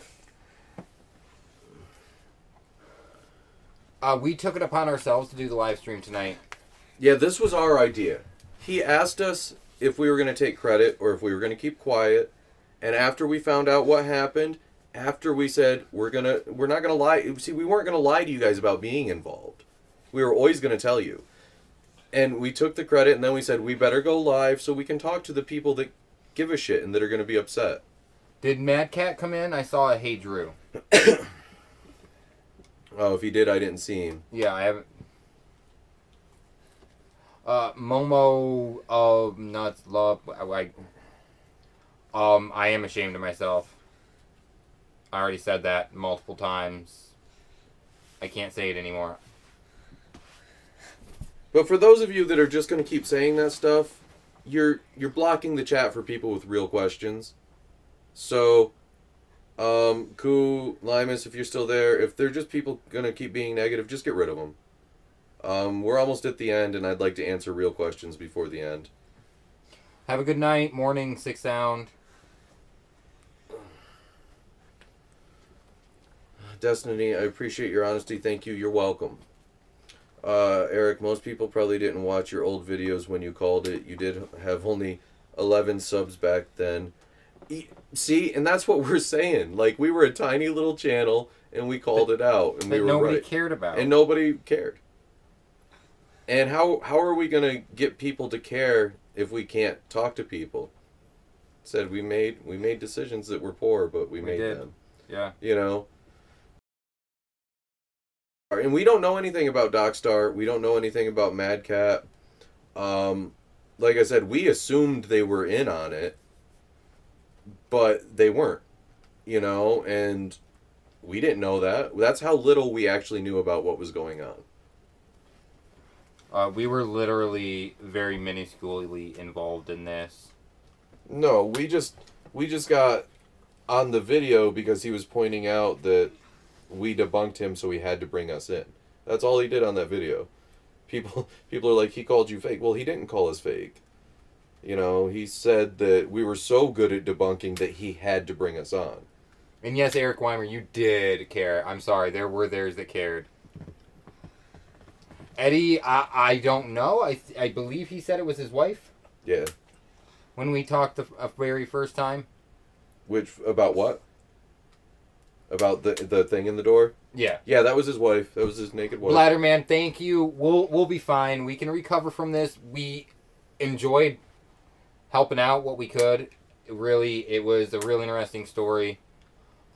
We took it upon ourselves to do the live stream tonight. Yeah, this was our idea. He asked us if we were going to take credit or if we were going to keep quiet. And after we found out what happened, after we said we're not going to lie. See, we weren't going to lie to you guys about being involved. We were always going to tell you. And we took the credit, and then we said we better go live so we can talk to the people that give a shit and that are going to be upset. Did Mad Cat come in? I saw a Hey Drew. Oh, if he did, I didn't see him. Yeah, I haven't. Momo, Nuts, Love. I am ashamed of myself. I already said that multiple times. I can't say it anymore. But for those of you that are just going to keep saying that stuff, you're blocking the chat for people with real questions. So, Koo, Limus, if you're still there, if they're just people going to keep being negative, just get rid of them. We're almost at the end, and I'd like to answer real questions before the end. Have a good night, morning, Six Sound. Destiny, I appreciate your honesty. Thank you. You're welcome. Eric, most people probably didn't watch your old videos when you called it. You did have only 11 subs back then. See, and that's what we're saying. Like, we were a tiny little channel, and we called it out, and we were nobody right. cared about. And nobody cared. And how are we going to get people to care if we can't talk to people? Said we made decisions that were poor, but we made them. Yeah. You know? And we don't know anything about Docstar. We don't know anything about Mad Cat. Like I said, we assumed they were in on it, but they weren't. You know, and we didn't know that. That's how little we actually knew about what was going on. We were literally very minusculely involved in this. No, we just got on the video because he was pointing out that we debunked him, so he had to bring us in. That's all he did on that video. People are like, he called you fake. Well, he didn't call us fake. You know, he said that we were so good at debunking that he had to bring us on. And yes, Eric Weimer, you did care. I'm sorry, there were theirs that cared. Eddie, I don't know. I believe he said it was his wife. Yeah. When we talked the very first time. About what? About the thing in the door? Yeah. Yeah, that was his wife. That was his naked wife. Bladderman, thank you. We'll be fine. We can recover from this. We enjoyed helping out what we could. It was a real interesting story.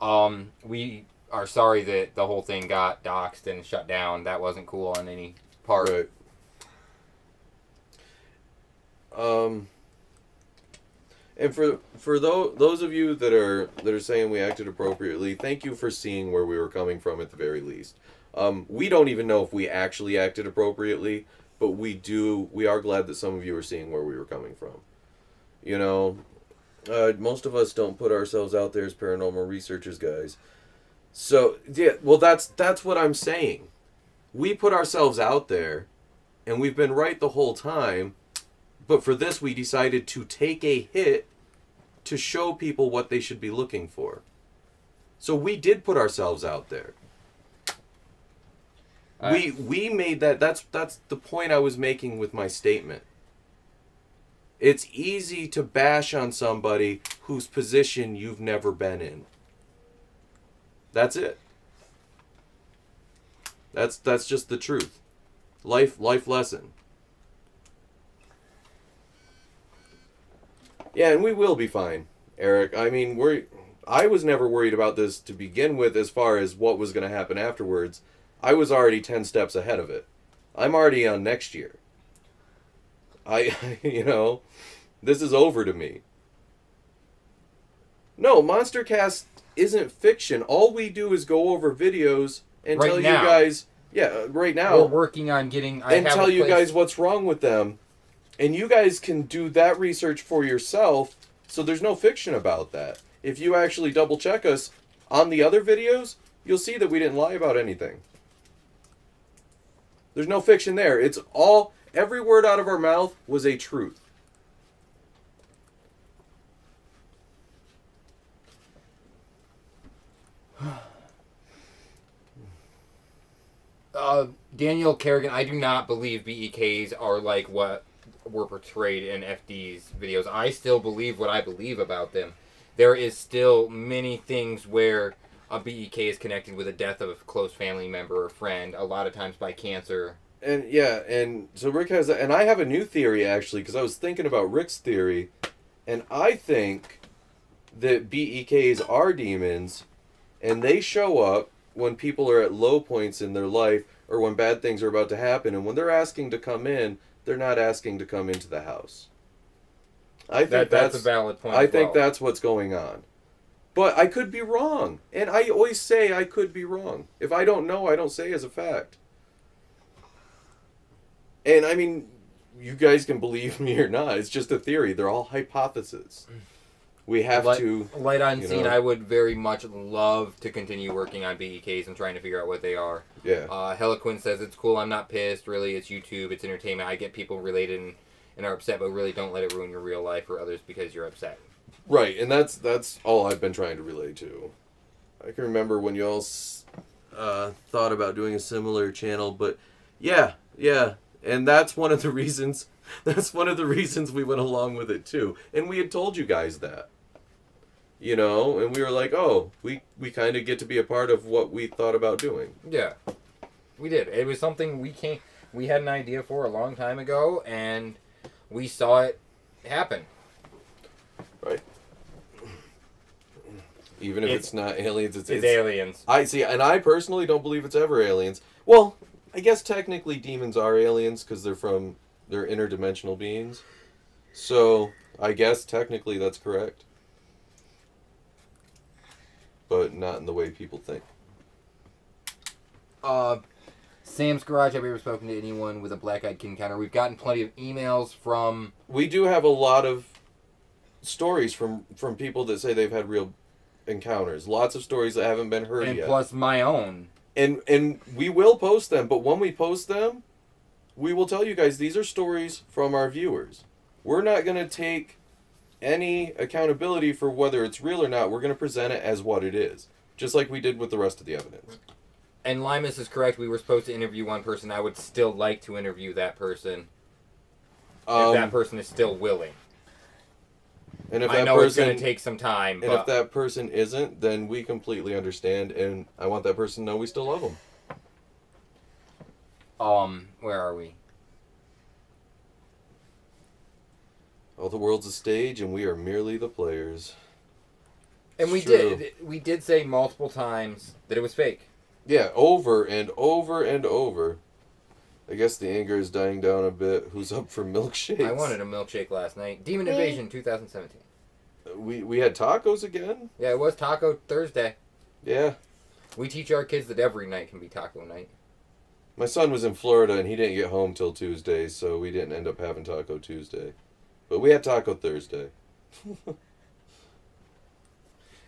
We are sorry that the whole thing got doxxed and shut down. That wasn't cool on any part. Right. And for those of you that are saying we acted appropriately, thank you for seeing where we were coming from at the very least. We don't even know if we actually acted appropriately, but we are glad that some of you are seeing where we were coming from. You know, most of us don't put ourselves out there as paranormal researchers, guys. So, yeah, well, that's what I'm saying. We put ourselves out there, and we've been right the whole time, but for this we decided to take a hit to show people what they should be looking for. So we did put ourselves out there. We made that's the point I was making with my statement. It's easy to bash on somebody whose position you've never been in. That's it. That's just the truth. Life lesson. Yeah, and we will be fine, Eric. I mean, I was never worried about this to begin with as far as what was going to happen afterwards. I was already 10 steps ahead of it. I'm already on next year. This is over to me. No, MonsterCast isn't fiction. All we do is go over videos and tell you guys, right now. We're working on getting... and tell you guys what's wrong with them. And you guys can do that research for yourself, so there's no fiction about that. If you actually double check us on the other videos, you'll see that we didn't lie about anything. There's no fiction there. It's all... Every word out of our mouth was a truth. Daniel Kerrigan, I do not believe BEKs are like what were portrayed in FD's videos. I still believe what I believe about them. There is still many things where a BEK is connected with the death of a close family member or friend, a lot of times by cancer. And and so Rick has, and I have a new theory actually, because I was thinking about Rick's theory, and I think that BEKs are demons, and they show up when people are at low points in their life, or when bad things are about to happen, and when they're asking to come in, they're not asking to come into the house. I think that's a valid point. I think that's what's going on. But I could be wrong. And I always say I could be wrong. If I don't know, I don't say as a fact. And I mean, you guys can believe me or not. It's just a theory. They're all hypotheses. We have to... Light unseen, I would very much love to continue working on BEKs and trying to figure out what they are. Yeah. Heliquin says, it's cool, I'm not pissed. Really, it's YouTube, it's entertainment. I get people related and are upset, but really don't let it ruin your real life or others because you're upset. Right, and that's all I've been trying to relay to. I can remember when y'all thought about doing a similar channel, but yeah, and that's one of the reasons. That's one of the reasons we went along with it too, and we had told you guys that, and we were like, oh, we kind of get to be a part of what we thought about doing. Yeah, we did. It was something we had an idea for a long time ago, and we saw it happen. Right. Even if it's not aliens, it's aliens. I see, and I personally don't believe it's ever aliens. Well, I guess technically demons are aliens because they're interdimensional beings. So I guess technically that's correct, but not in the way people think. Sam's Garage, have you ever spoken to anyone with a black-eyed kid encounter? We've gotten plenty of emails from... We do have a lot of stories from people that say they've had real encounters. Lots of stories that haven't been heard yet. And plus my own. And we will post them, but when we post them, we will tell you guys these are stories from our viewers. We're not going to take any accountability for whether it's real or not. We're going to present it as what it is, just like we did with the rest of the evidence. And Limus is correct. We were supposed to interview one person. I would still like to interview that person if that person is still willing. And if I know it's going to take some time. And if that person isn't, then we completely understand, and I want that person to know we still love them. Where are we? Oh, the world's a stage, and we are merely the players. And we did say multiple times that it was fake. Yeah, over and over and over. I guess the anger is dying down a bit. Who's up for milkshakes? I wanted a milkshake last night. Demon Invasion 2017. We had tacos again? Yeah, it was Taco Thursday. Yeah. We teach our kids that every night can be taco night. My son was in Florida and he didn't get home till Tuesday, so we didn't end up having Taco Tuesday. But we had Taco Thursday.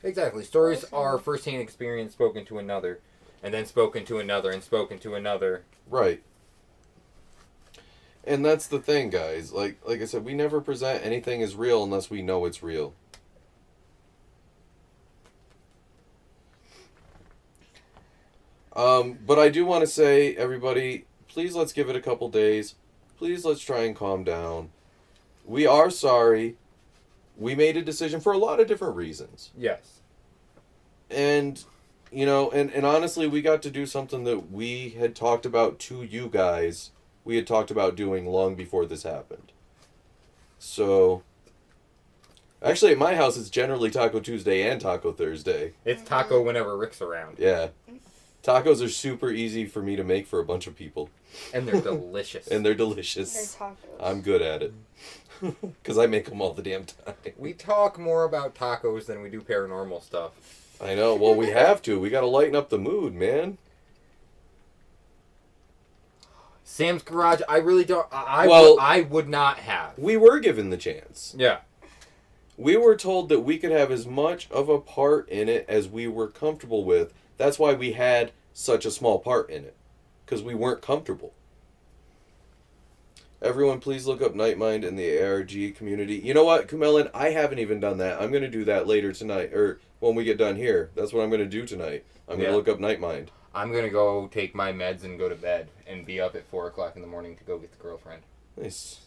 Exactly. Stories are first-hand experience spoken to another, and then spoken to another, and spoken to another. Right. And that's the thing, guys. Like I said, we never present anything as real unless we know it's real. But I do want to say, everybody, please let's give it a couple days. Please let's try and calm down. We are sorry. We made a decision for a lot of different reasons. Yes. And, you know, and honestly, we got to do something that we had talked about to you guys. We had talked about doing long before this happened. So, actually, at my house, it's generally Taco Tuesday and Taco Thursday. It's taco whenever Rick's around. Yeah. Tacos are super easy for me to make for a bunch of people. And they're delicious. And they're delicious. They're tacos. I'm good at it. Because I make them all the damn time. We talk more about tacos than we do paranormal stuff. I know. Well, we have to. We got to lighten up the mood, man. Sam's Garage, I really don't... I would not have. We were given the chance. Yeah. We were told that we could have as much of a part in it as we were comfortable with. That's why we had such a small part in it. Because we weren't comfortable. Everyone, please look up Nightmind in the ARG community. You know what, Kumelin? I haven't even done that. I'm going to do that later tonight. Or when we get done here. That's what I'm going to do tonight. I'm going to look up Nightmind. I'm going to go take my meds and go to bed. And be up at 4 o'clock in the morning to go get the girlfriend. Nice.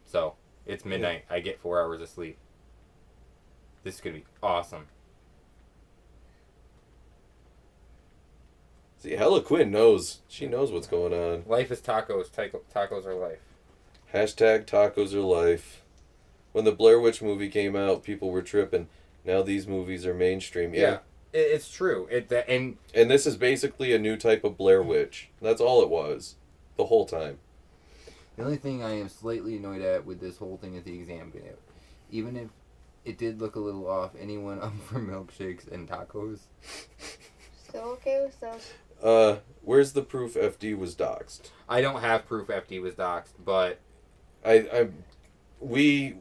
So, it's midnight. I get 4 hours of sleep. This is going to be awesome. See, Hella Quinn knows. She knows what's going on. Life is tacos. Tacos are life. Hashtag tacos are life. When the Blair Witch movie came out, people were tripping. Now these movies are mainstream. Yeah. It's true. And this is basically a new type of Blair Witch. That's all it was. The whole time. The only thing I am slightly annoyed at with this whole thing is the exam video. Even if it did look a little off, anyone up for milkshakes and tacos? Still okay with those? Where's the proof FD was doxxed? I don't have proof FD was doxxed, but... We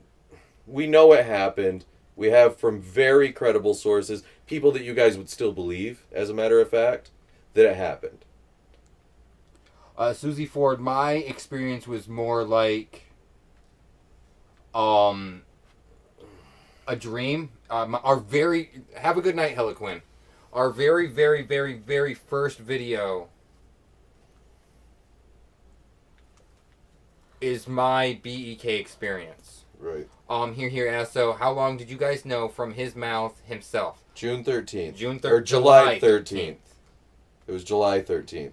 know it happened. We have from very credible sources, people that you guys would still believe, as a matter of fact, that it happened. Susie Ford, my experience was more like a dream. Have a good night, Hella Quinn. Our very, very, very, very first video is my BEK experience. Right. Here asks, so how long did you guys know from his mouth himself? June 13th. Or July 13th. It was July 13th.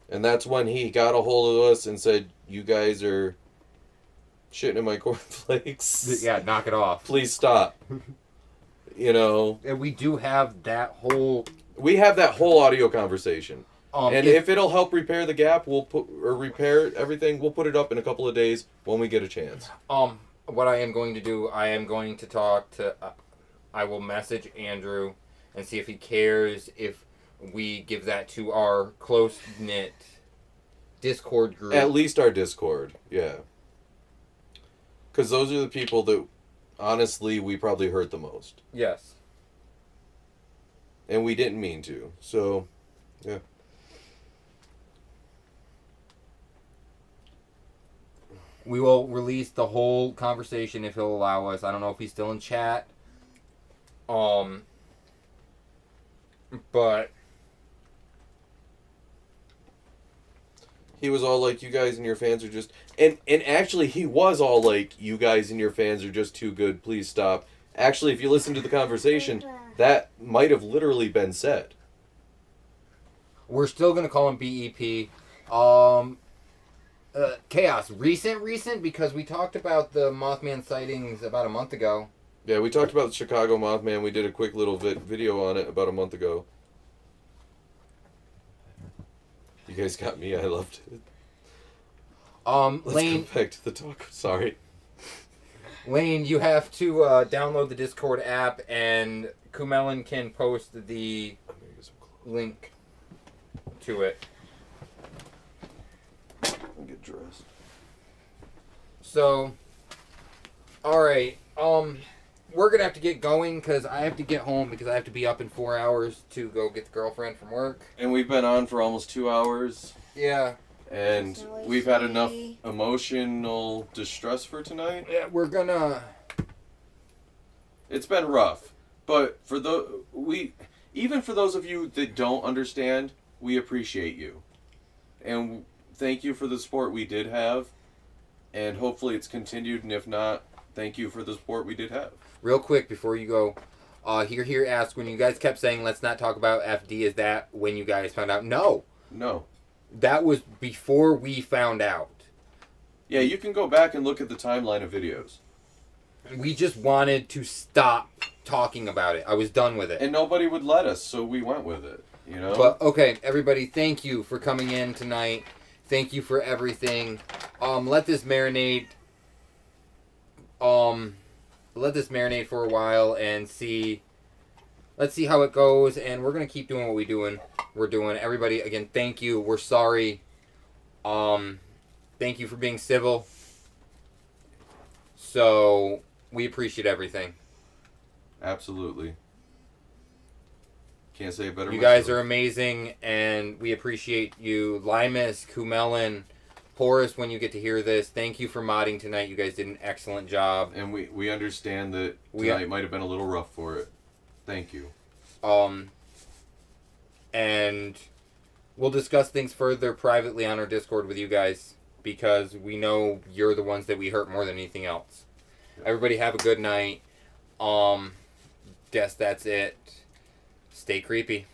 And that's when he got a hold of us and said, you guys are shitting in my cornflakes. Yeah, knock it off. Please stop. You know. And we do have that whole... We have that whole audio conversation. And if it'll help repair the gap, repair everything, we'll put it up in a couple of days when we get a chance. What I am going to do, I am going to talk to... I will message Andrew and see if he cares if we give that to our close-knit Discord group. At least our Discord, yeah. Because those are the people that, honestly, we probably hurt the most. Yes. And we didn't mean to, so, yeah. We will release the whole conversation if he'll allow us. I don't know if he's still in chat. But... He was all like, you guys and your fans are just... And actually, he was all like, you guys and your fans are just too good, please stop. Actually, if you listen to the conversation, that might have literally been said. We're still going to call him BEP. Chaos. Recent? Because we talked about the Mothman sightings about a month ago. Yeah, we talked about the Chicago Mothman. We did a quick little video on it about a month ago. You guys got me. I loved it. Let's Lane, go back to the talk. Sorry. Lane, you have to download the Discord app, and Kumelin can post the link to it. I'll get dressed. So, alright, we're gonna have to get going, because I have to get home, because I have to be up in 4 hours to go get the girlfriend from work. And we've been on for almost 2 hours. Yeah. And we've had enough emotional distress for tonight. Yeah, we're gonna... It's been rough. But for even for those of you that don't understand, we appreciate you. And thank you for the support we did have. And hopefully it's continued, and if not, thank you for the support we did have. Real quick before you go, here asks, when you guys kept saying let's not talk about FD, is that when you guys found out? No. That was before we found out. Yeah, you can go back and look at the timeline of videos. We just wanted to stop talking about it. I was done with it. And nobody would let us, so we went with it, you know? But, okay, everybody, thank you for coming in tonight. Thank you for everything. Let this marinate. Let this marinate for a while and see. Let's see how it goes, and we're gonna keep doing what we're doing. Everybody, again, thank you. We're sorry. Thank you for being civil. So we appreciate everything. Absolutely. Can't say it better. You guys are amazing, and we appreciate you. Limus, Kumelin, Porus, when you get to hear this, thank you for modding tonight. You guys did an excellent job. And we understand that tonight might have been a little rough for it. Thank you. And we'll discuss things further privately on our Discord with you guys, because we know you're the ones that we hurt more than anything else. Yep. Everybody have a good night. Guess that's it. Stay creepy.